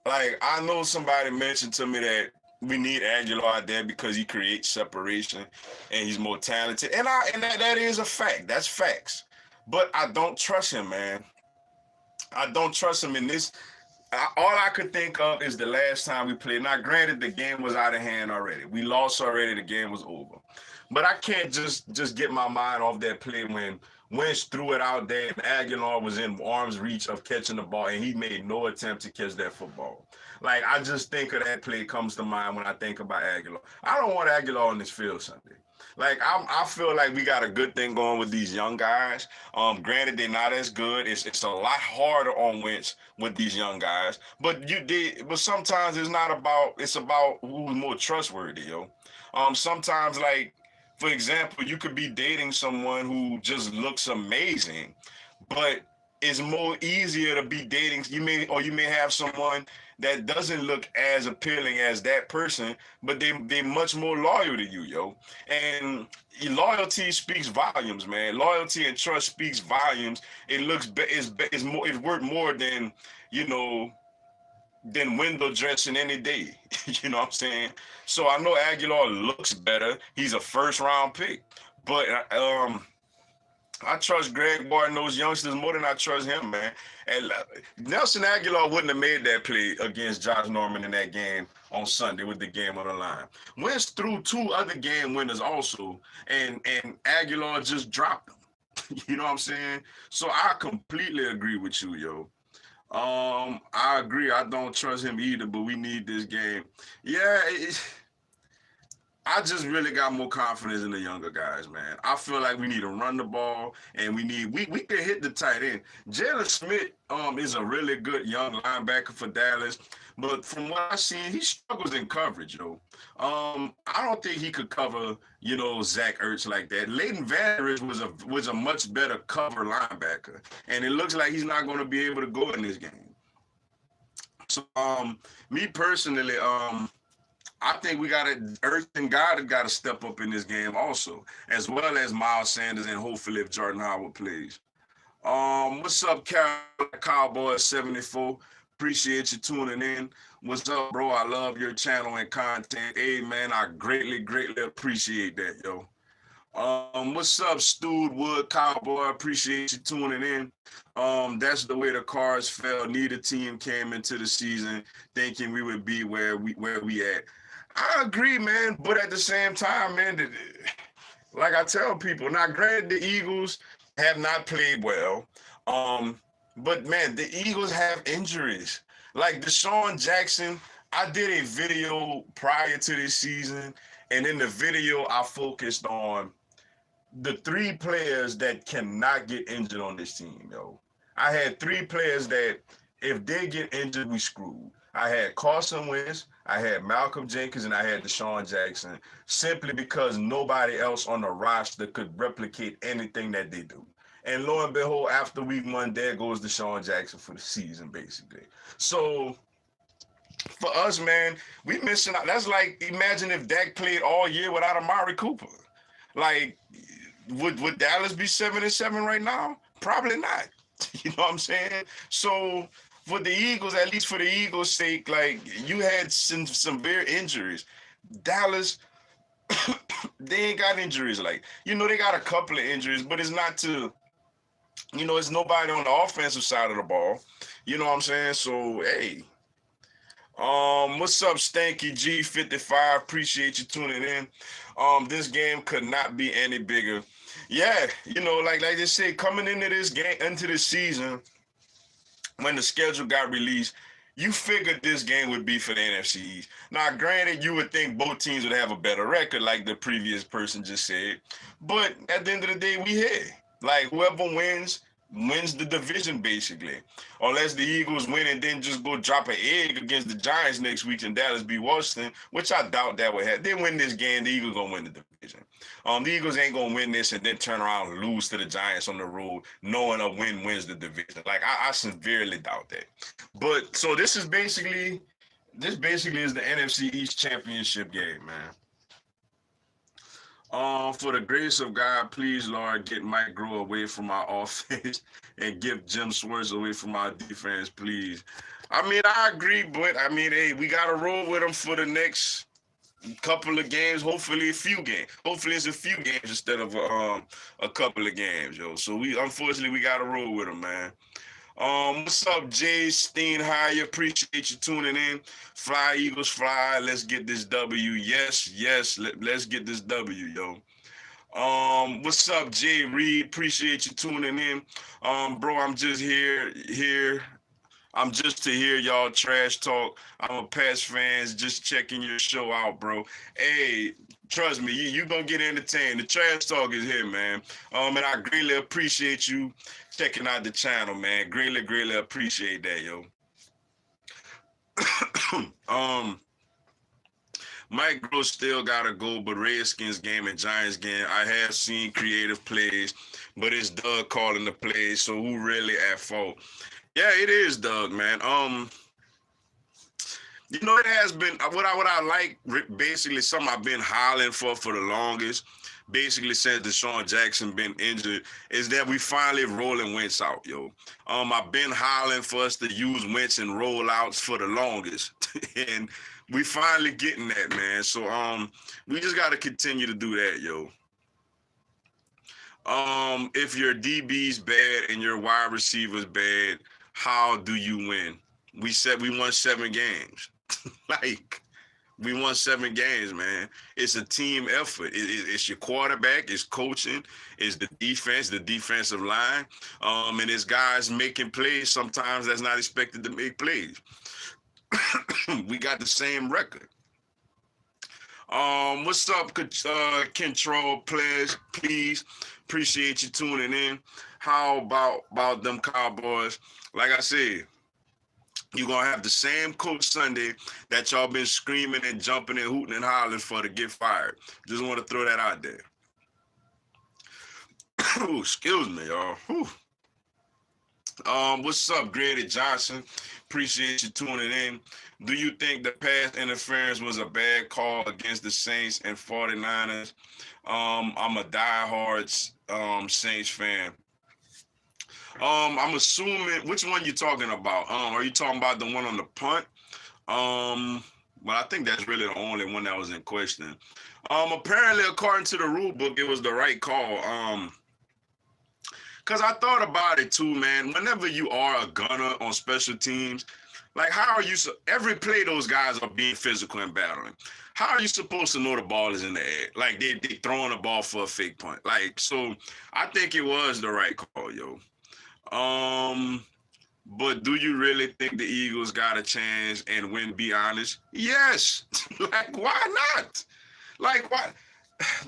Like, I know somebody mentioned to me that we need Aguilar there because he creates separation and he's more talented. And that is a fact. That's facts. But I don't trust him, man. I don't trust him in this. All I could think of is the last time we played. Now, granted, the game was out of hand already. We lost already. The game was over. But I can't just get my mind off that play when Wentz threw it out there and Aguilar was in arm's reach of catching the ball, and he made no attempt to catch that football. Like, I just think of that play comes to mind when I think about Aguilar. I don't want Aguilar on this field Sunday. Like, I feel like we got a good thing going with these young guys. Granted, they're not as good. It's a lot harder on Wentz with these young guys. But sometimes it's about who's more trustworthy, yo. Sometimes, like, for example, you could be dating someone who just looks amazing, but it's more easier to be dating. You may have someone that doesn't look as appealing as that person, but they much more loyal to you, yo. And loyalty speaks volumes, man. Loyalty and trust speaks volumes. It's worth more than, you know, than window dressing any day. You know what I'm saying? So I know Aguilar looks better. He's a first-round pick, but I trust Greg Ward and those youngsters more than I trust him, man. And Nelson Aguilar wouldn't have made that play against Josh Norman in that game on Sunday with the game on the line. Wentz threw 2 other game winners also, and Aguilar just dropped them. You know what I'm saying? So I completely agree with you, yo. I agree. I don't trust him either, but we need this game. Yeah, I just really got more confidence in the younger guys, man. I feel like we need to run the ball, and we can hit the tight end. Jalen Smith is a really good young linebacker for Dallas, but from what I see, he struggles in coverage, yo. I don't think he could cover, Zach Ertz like that. Leighton Vander Esch was a much better cover linebacker, and it looks like he's not going to be able to go in this game. So, me personally, I think we got to, Earth and God have got to step up in this game also, as well as Miles Sanders and hopefully if Jordan Howard plays. What's up, Cowboys 74? Appreciate you tuning in. What's up, bro? I love your channel and content. Hey, man, I greatly appreciate that, yo. What's up, Stewed Wood Cowboy? Appreciate you tuning in. That's the way the cards fell. Neither team came into the season thinking we would be where we at. I agree, man, but at the same time, man, like I tell people, now granted the Eagles have not played well, but man, the Eagles have injuries. Like Deshaun Jackson, I did a video prior to this season, and in the video I focused on the 3 players that cannot get injured on this team, yo. I had 3 players that if they get injured, we screwed. I had Carson Wentz, I had Malcolm Jenkins, and I had Deshaun Jackson, simply because nobody else on the roster could replicate anything that they do. And lo and behold, after week 1, there goes Deshaun Jackson for the season, basically. So for us, man, we missing out. That's like, imagine if Dak played all year without Amari Cooper. Like, would Dallas be 7-7 right now? Probably not. You know what I'm saying? So for the Eagles, at least for the Eagles' sake, like, you had some severe injuries. Dallas, they ain't got injuries. Like, they got a couple of injuries, but it's not to, it's nobody on the offensive side of the ball. You know what I'm saying? So, hey. What's up, Stanky G55? Appreciate you tuning in. This game could not be any bigger. Yeah, like they say, coming into this game, into this season, when the schedule got released, you figured this game would be for the NFC East. Now, granted, you would think both teams would have a better record, like the previous person just said. But at the end of the day, we here. Like, whoever wins the division, basically. Unless the Eagles win and then just go drop an egg against the Giants next week and Dallas beat Washington, which I doubt that would happen. They win this game, the Eagles gonna win the division. The Eagles ain't gonna win this and then turn around and lose to the Giants on the road, knowing a win wins the division. Like, I severely doubt that. But so this basically is the NFC East championship game, man. For the grace of God, please, Lord, get Mike Groh away from our offense and get Jim Swartz away from our defense, please. I mean, I agree, but I mean, hey, we got to roll with them for the next couple of games, hopefully a few games. Hopefully it's a few games instead of a couple of games, yo. So unfortunately, we got to roll with them, man. What's up, Jay Steinheier? Appreciate you tuning in. Fly, Eagles, fly. Let's get this W. Yes. Let's get this W, yo. What's up, Jay Reed? Appreciate you tuning in. Bro, I'm just here. I'm just to hear y'all trash talk. I'm a Pats fan, just checking your show out, bro. Hey, trust me, you gonna get entertained. The trash talk is here, man. And I greatly appreciate you checking out the channel, man. Greatly appreciate that, yo. Mike Groh still gotta go, but Redskins game and Giants game, I have seen creative plays, but it's Doug calling the plays, so who really at fault? Yeah, it is Doug, man. It has been what I like, basically something I've been hollering for the longest, basically since Deshaun Jackson been injured, is that we finally rolling Wentz out, yo. I've been hollering for us to use Wentz and rollouts for the longest, and we finally getting that, man. So we just got to continue to do that, yo. If your DB's bad and your wide receiver's bad, how do you win? We said we won 7 games. Like, We won 7 games, man. It's a team effort. It's your quarterback, it's coaching, it's the defense, the defensive line, and it's guys making plays sometimes that's not expected to make plays. We got the same record. What's up, control players? Please, appreciate you tuning in. How about them Cowboys? Like I said, you're going to have the same coach Sunday that y'all been screaming and jumping and hooting and hollering for to get fired. Just want to throw that out there. Ooh, excuse me, y'all. Whew. What's up, Grady Johnson? Appreciate you tuning in. Do you think the pass interference was a bad call against the Saints and 49ers? I'm a diehard Saints fan. I'm assuming, which one you talking about? Are you talking about the one on the punt? Well, I think that's really the only one that was in question. Apparently, according to the rule book, it was the right call. Because I thought about it too, man. Whenever you are a gunner on special teams, like how are you, every play those guys are being physical and battling. How are you supposed to know the ball is in the air? Like they throwing the ball for a fake punt. Like, so I think it was the right call, yo. But do you really think the Eagles got a chance and win, be honest? Yes. Like, why not? Like, why?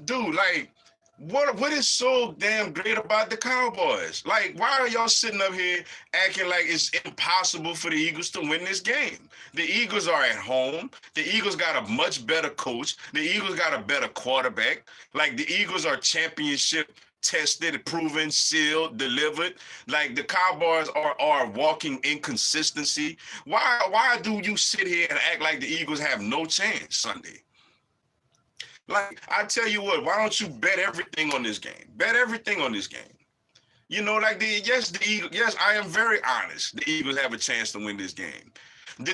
Dude, like, what is so damn great about the Cowboys? Like, why are y'all sitting up here acting like it's impossible for the Eagles to win this game? The Eagles are at home. The Eagles got a much better coach. The Eagles got a better quarterback. Like, the Eagles are championship tested, proven, sealed, delivered. Like the Cowboys are walking inconsistency. Why do you sit here and act like the Eagles have no chance Sunday? Like, I tell you what, why don't you bet everything on this game? Bet everything on this game. You know, like the Eagles, yes, I am very honest. The Eagles have a chance to win this game.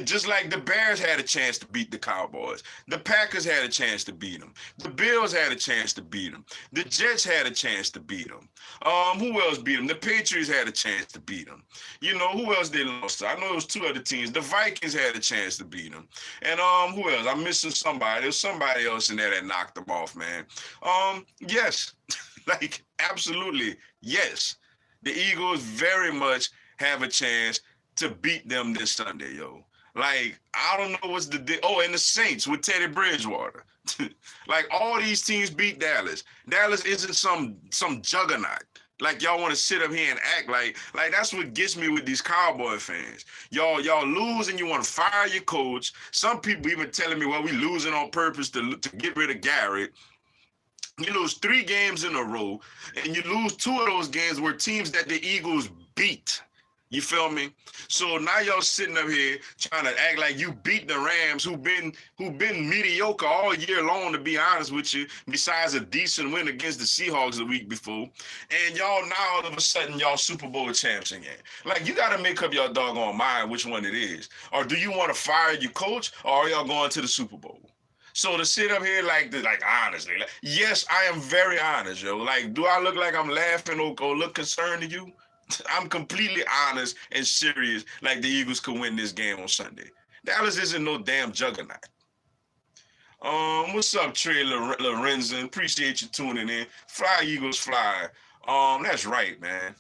Just like the Bears had a chance to beat the Cowboys. The Packers had a chance to beat them. The Bills had a chance to beat them. The Jets had a chance to beat them. Who else beat them? The Patriots had a chance to beat them. You know, who else they lost to? I know it was 2 other teams. The Vikings had a chance to beat them. And who else? I'm missing somebody. There's somebody else in there that knocked them off, man. Yes. Like, absolutely, yes. The Eagles very much have a chance to beat them this Sunday, yo. Like, I don't know what's the deal. Oh, and the Saints with Teddy Bridgewater. Like, all these teams beat Dallas. Dallas isn't some juggernaut. Like, y'all want to sit up here and act like that's what gets me with these Cowboy fans. Y'all lose and you want to fire your coach. Some people even telling me, well, we losing on purpose to get rid of Garrett. You lose 3 games in a row, and you lose 2 of those games were teams that the Eagles beat. You feel me? So now y'all sitting up here trying to act like you beat the Rams, who've been mediocre all year long, to be honest with you, besides a decent win against the Seahawks the week before. And y'all now all of a sudden y'all Super Bowl champs again. Like, you got to make up your doggone mind which one it is. Or do you want to fire your coach, or are y'all going to the Super Bowl? So to sit up here like honestly, like, yes, I am very honest, yo. Like, do I look like I'm laughing or look concerned to you? I'm completely honest and serious, like the Eagles could win this game on Sunday. Dallas isn't no damn juggernaut. What's up, Trey Lorenzen? Appreciate you tuning in. Fly, Eagles, fly. That's right, man.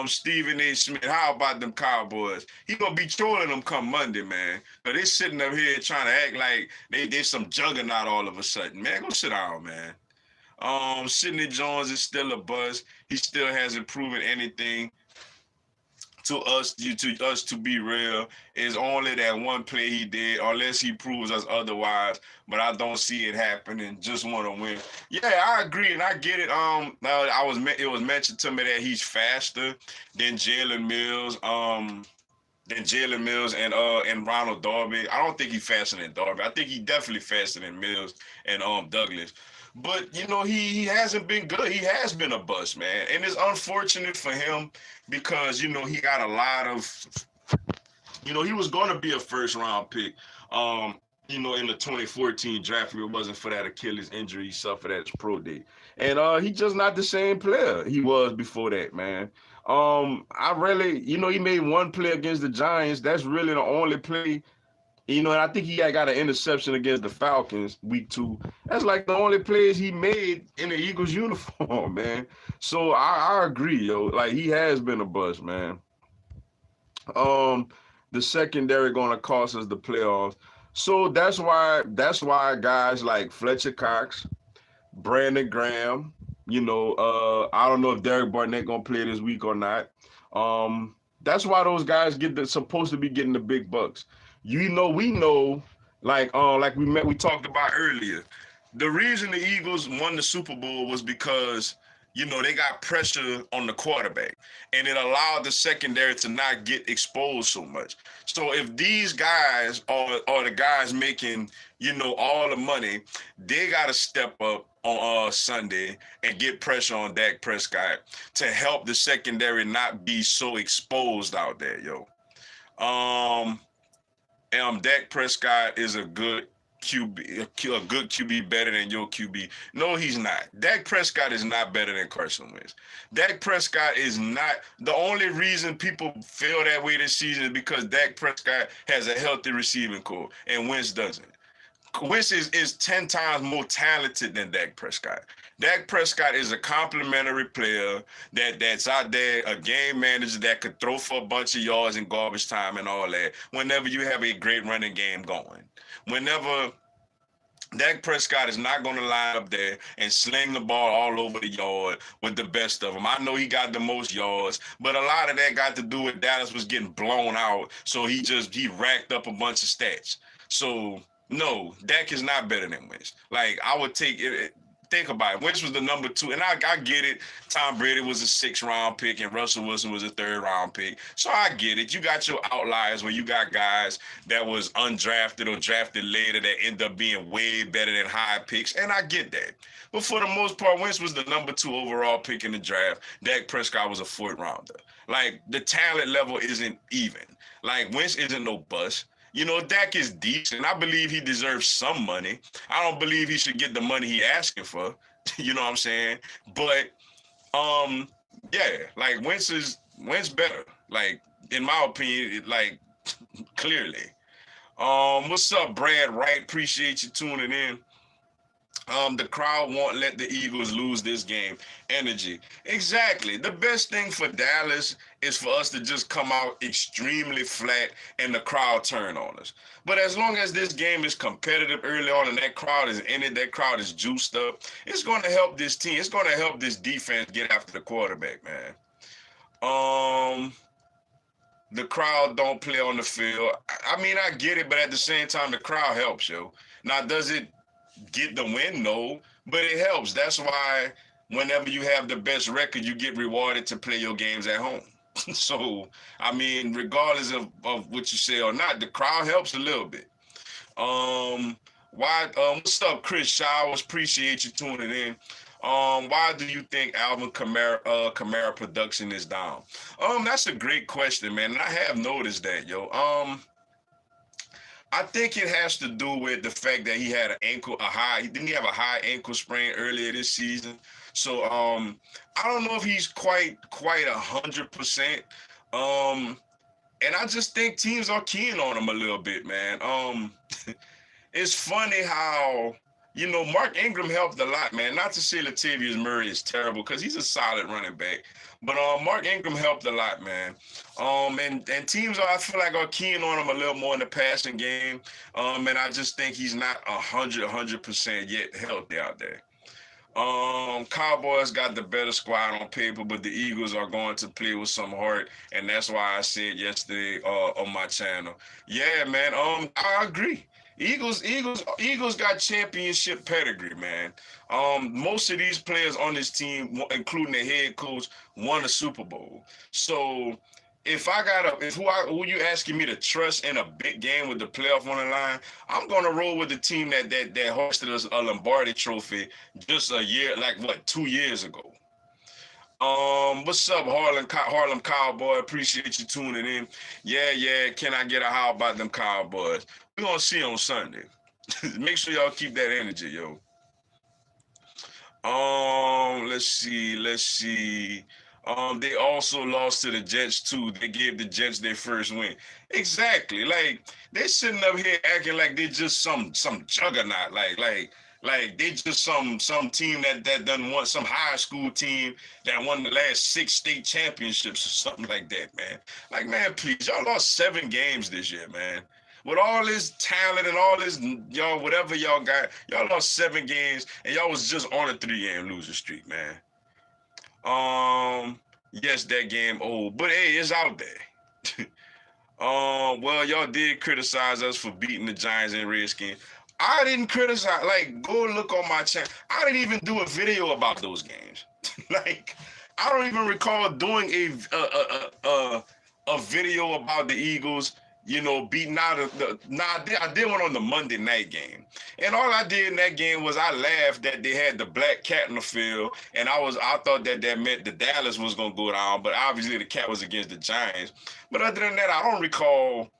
Stephen A. Smith, how about them Cowboys? He gonna be trolling them come Monday, man. But they sitting up here trying to act like they some juggernaut all of a sudden. Man, go sit down, man. Sidney Jones is still a buzz. He still hasn't proven anything to us. To be real, is only that one play he did, unless he proves us otherwise. But I don't see it happening. Just want to win. Yeah, I agree and I get it. It was mentioned to me that he's faster than Jalen Mills. And Ronald Darby. I don't think he's faster than Darby. I think he definitely faster than Mills and Douglas. But, you know, he hasn't been good. He has been a bust, man. And it's unfortunate for him because, you know, he got a lot of, you know, he was going to be a first-round pick, you know, in the 2014 draft. If it wasn't for that Achilles injury he suffered at his pro day. And he's just not the same player he was before that, man. I really, you know, he made one play against the Giants. That's really the only play You know, and I think he got an interception against the Falcons week 2. That's like the only plays he made in the Eagles uniform, man. So I agree, yo. Like he has been a bust, man. Um, the secondary gonna cost us the playoffs. So that's why guys like Fletcher Cox, Brandon Graham, I don't know if Derek Barnett gonna play this week or not. That's why those guys supposed to be getting the big bucks. We know, we talked about earlier. The reason the Eagles won the Super Bowl was because they got pressure on the quarterback, and it allowed the secondary to not get exposed so much. So if these guys are the guys making, all the money, they got to step up on Sunday and get pressure on Dak Prescott to help the secondary not be so exposed out there, yo. Dak Prescott is a good QB, a good QB better than your QB. No, he's not. Dak Prescott is not better than Carson Wentz. Dak Prescott is not. The only reason people feel that way this season is because Dak Prescott has a healthy receiving core and Wentz doesn't. Wentz is 10 times more talented than Dak Prescott. Dak Prescott is a complimentary player that's out there, a game manager that could throw for a bunch of yards in garbage time and all that whenever you have a great running game going. Whenever Dak Prescott is not going to line up there and sling the ball all over the yard with the best of them. I know he got the most yards, but a lot of that got to do with Dallas was getting blown out, so he racked up a bunch of stats. So no, Dak is not better than Wentz. Like, I would take it. Think about it. Wentz was the number 2, and I get it. Tom Brady was a 6th-round pick, and Russell Wilson was a 3rd-round pick. So I get it. You got your outliers where you got guys that was undrafted or drafted later that end up being way better than high picks, and I get that. But for the most part, Wentz was the number 2 overall pick in the draft. Dak Prescott was a 4th-rounder. Like, the talent level isn't even. Like, Wentz isn't no bust. Dak is decent. I believe he deserves some money. I don't believe he should get the money he asking for. You know what I'm saying? But, yeah, like Wentz better. Like, in my opinion, clearly. What's up, Brad Wright? Appreciate you tuning in. The crowd won't let the Eagles lose this game. Energy. Exactly. The best thing for Dallas is for us to just come out extremely flat and the crowd turn on us. But as long as this game is competitive early on and that crowd is in it, that crowd is juiced up, it's going to help this team. It's going to help this defense get after the quarterback, man. The crowd don't play on the field. I mean, I get it, but at the same time, the crowd helps, yo. Now, does it get the win? No, but it helps. That's why whenever you have the best record, you get rewarded to play your games at home. So, I mean, regardless of what you say or not, the crowd helps a little bit. What's up, Chris Showers? Appreciate you tuning in. Why do you think Alvin Kamara production is down? That's a great question, man. And I have noticed that, yo. I think it has to do with the fact that he had didn't he have a high ankle sprain earlier this season? So I don't know if he's quite 100%. And I just think teams are keying on him a little bit, man. It's funny how Mark Ingram helped a lot, man. Not to say Latavius Murray is terrible because he's a solid running back. But Mark Ingram helped a lot, man. And teams I feel like are keying on him a little more in the passing game. And I just think he's not 100% yet healthy out there. Cowboys got the better squad on paper, but the Eagles are going to play with some heart, and that's why I said yesterday on my channel. Yeah, man. I agree. Eagles got championship pedigree, man. Most of these players on this team, including the head coach, won a Super Bowl. So who you asking me to trust in a big game with the playoff on the line, I'm gonna roll with the team that hosted us a Lombardi trophy just 2 years ago. What's up, Harlem Cowboy? Appreciate you tuning in. Yeah. Can I get a how about them Cowboys? We're gonna see on Sunday. Make sure y'all keep that energy, yo. Let's see. They also lost to the Jets too. They gave the Jets their first win. Exactly. Like they're sitting up here acting like they're just some juggernaut. Like they just some team that done won, some high school team that won the last 6 state championships or something like that, man. Like, man, please, y'all lost 7 games this year, man. With all this talent and all this, y'all, whatever y'all got, y'all lost 7 games and y'all was just on a 3-game losing streak, man. Yes, that game old, but hey, it's out there. Well, y'all did criticize us for beating the Giants and Redskins. I didn't criticize. Like, go look on my channel. I didn't even do a video about those games. Like, I don't even recall doing a video about the Eagles, beating out of the. Nah, I did one on the Monday night game, and all I did in that game was I laughed that they had the black cat in the field, and I thought that meant the Dallas was gonna go down, but obviously the cat was against the Giants. But other than that, I don't recall,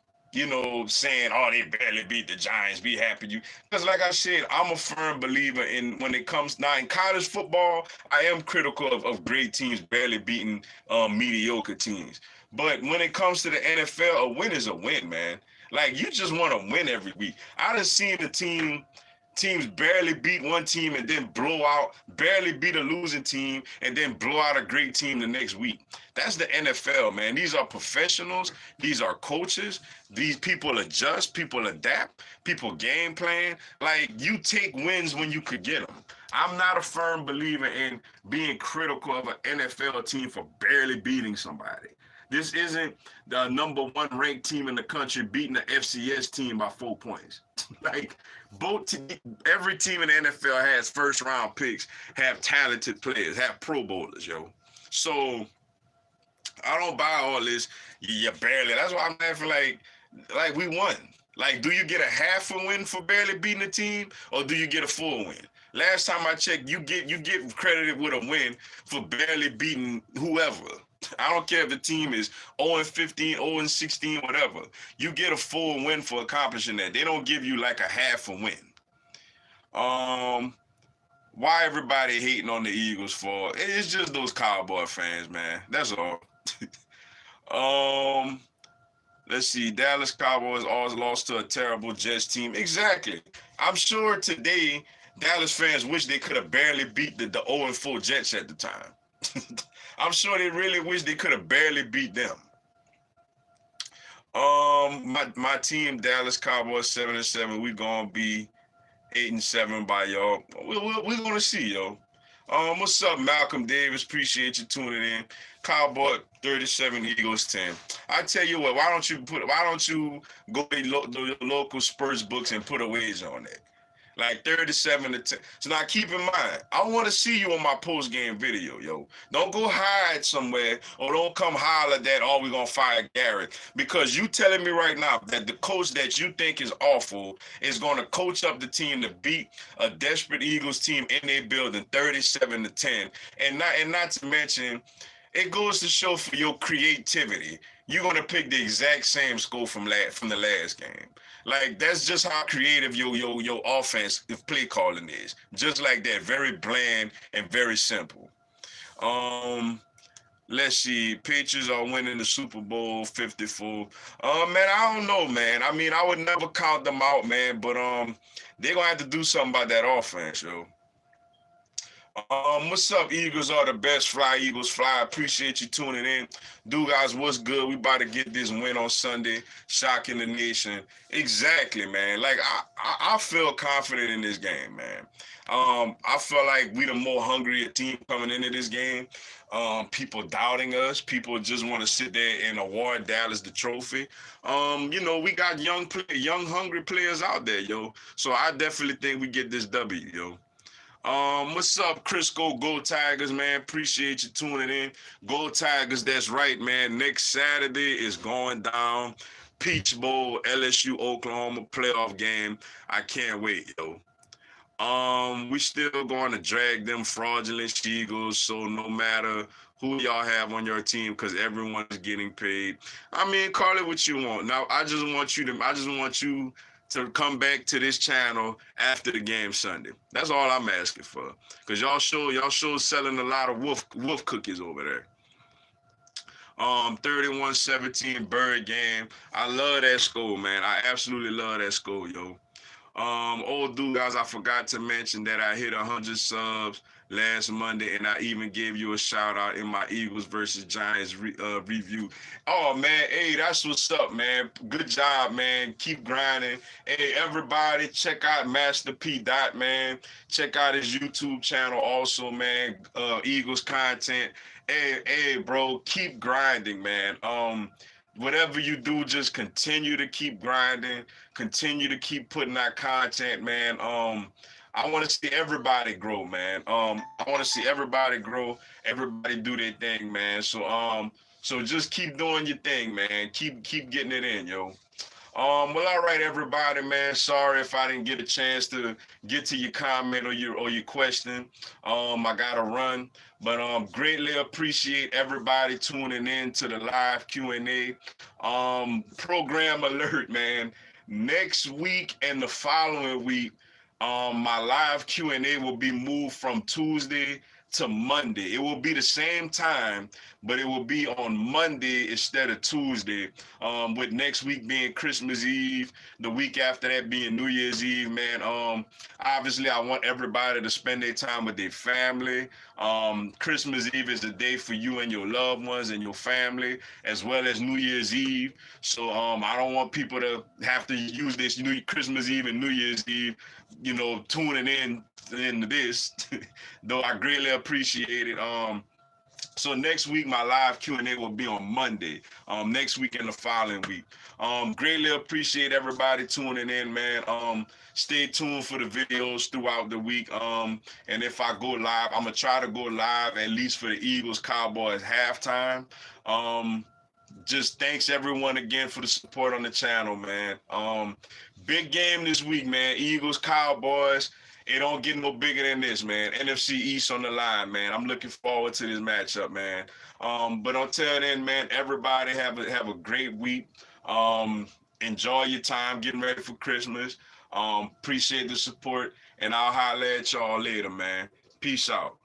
saying, oh, they barely beat the Giants, be happy you. Because like I said, I'm a firm believer in when it comes now in college football, I am critical of great teams barely beating mediocre teams. But when it comes to the NFL, a win is a win, man. Like, you just want to win every week. I done seen the teams barely beat one team and then barely beat a losing team and then blow out a great team the next week. That's the NFL, man. These are professionals. These are coaches. These people adjust, people adapt, people game plan. Like, you take wins when you could get them. I'm not a firm believer in being critical of an NFL team for barely beating somebody. This isn't the number 1 ranked team in the country beating the FCS team by 4 points. Like, every team in the NFL has first round picks, have talented players, have Pro Bowlers, yo. So I don't buy all this. You barely. That's why I'm laughing. Like we won. Like, do you get a half a win for barely beating a team, or do you get a full win? Last time I checked, you get credited with a win for barely beating whoever. I don't care if the team is 0-15, 0-16, whatever. You get a full win for accomplishing that. They don't give you like a half a win. Why everybody hating on the Eagles for? It's just those Cowboy fans, man. That's all. Let's see. Dallas Cowboys always lost to a terrible Jets team. Exactly. I'm sure today Dallas fans wish they could have barely beat the 0-4 Jets at the time. I'm sure they really wish they could have barely beat them. My team, Dallas Cowboys, 7-7. We gonna be 8-7 by y'all. We're gonna see, yo. What's up, Malcolm Davis? Appreciate you tuning in. Cowboy 37, Eagles 10. I tell you what, why don't you go to the local Spurs books and put a wager on that? Like 37-10. So now keep in mind, I want to see you on my post-game video, yo. Don't go hide somewhere or don't come holler that, oh, we're going to fire Garrett. Because you telling me right now that the coach that you think is awful is going to coach up the team to beat a desperate Eagles team in their building 37-10. And not to mention, it goes to show for your creativity. You're going to pick the exact same score from the last game. Like, that's just how creative your offense, the play calling is. Just like that, very bland and very simple. Let's see. Patriots are winning the Super Bowl 54. Man, I don't know, man. I mean, I would never count them out, man. But they're gonna have to do something about that offense, yo. What's up? Eagles are the best. Fly, Eagles, fly. Appreciate you tuning in. Dude, guys, what's good? We about to get this win on Sunday. Shocking the nation. Exactly, man. Like, I feel confident in this game, man. I feel like we the more hungrier team coming into this game. People doubting us. People just want to sit there and award Dallas the trophy. We got young, hungry players out there, yo. So I definitely think we get this W, yo. What's up, Crisco? Go Tigers, man. Appreciate you tuning in. Go Tigers, that's right, man. Next Saturday is going down. Peach Bowl, LSU, Oklahoma playoff game. I can't wait, yo. We still going to drag them fraudulent Eagles, so no matter who y'all have on your team, because everyone is getting paid. I mean, call it what you want. Now, I just want you to come back to this channel after the game Sunday. That's all I'm asking for. Because y'all show selling a lot of wolf cookies over there. 31-17 Bird game. I love that score, man. I absolutely love that score, yo. Old dude, guys, I forgot to mention that I hit 100 subs last Monday, and I even gave you a shout out in my Eagles versus Giants review. Oh man, hey, that's what's up, man. Good job, man. Keep grinding. Hey, everybody, check out Master P. Dot, man. Check out his YouTube channel, also, man. Eagles content. Hey, bro, keep grinding, man. Whatever you do, just continue to keep grinding, continue to keep putting out content, man. I want to see everybody grow, man. I want to see everybody grow, everybody do their thing, man. So just keep doing your thing, man. Keep getting it in, yo. Well, all right, everybody, man. Sorry if I didn't get a chance to get to your comment or your question. I gotta run, but greatly appreciate everybody tuning in to the live Q&A. Program alert, man. Next week and the following week, my live Q&A will be moved from Tuesday to Monday. It will be the same time, but it will be on Monday instead of Tuesday. With next week being Christmas Eve, the week after that being New Year's Eve, man. Obviously, I want everybody to spend their time with their family. Christmas Eve is the day for you and your loved ones and your family, as well as New Year's Eve. So I don't want people to have to use this Christmas Eve and New Year's Eve, tuning in into this. Though I greatly appreciate it. So next week, my live Q&A will be on Monday. Next week and the following week. Greatly appreciate everybody tuning in, man. Stay tuned for the videos throughout the week. And if I go live, I'm gonna try to go live at least for the Eagles Cowboys halftime. Just thanks everyone again for the support on the channel, man. Big game this week, man. Eagles Cowboys. It don't get no bigger than this, man. NFC East on the line, man. I'm looking forward to this matchup, man. But until then, man, everybody have a great week. Enjoy your time getting ready for Christmas. Appreciate the support, and I'll holler at y'all later, man. Peace out.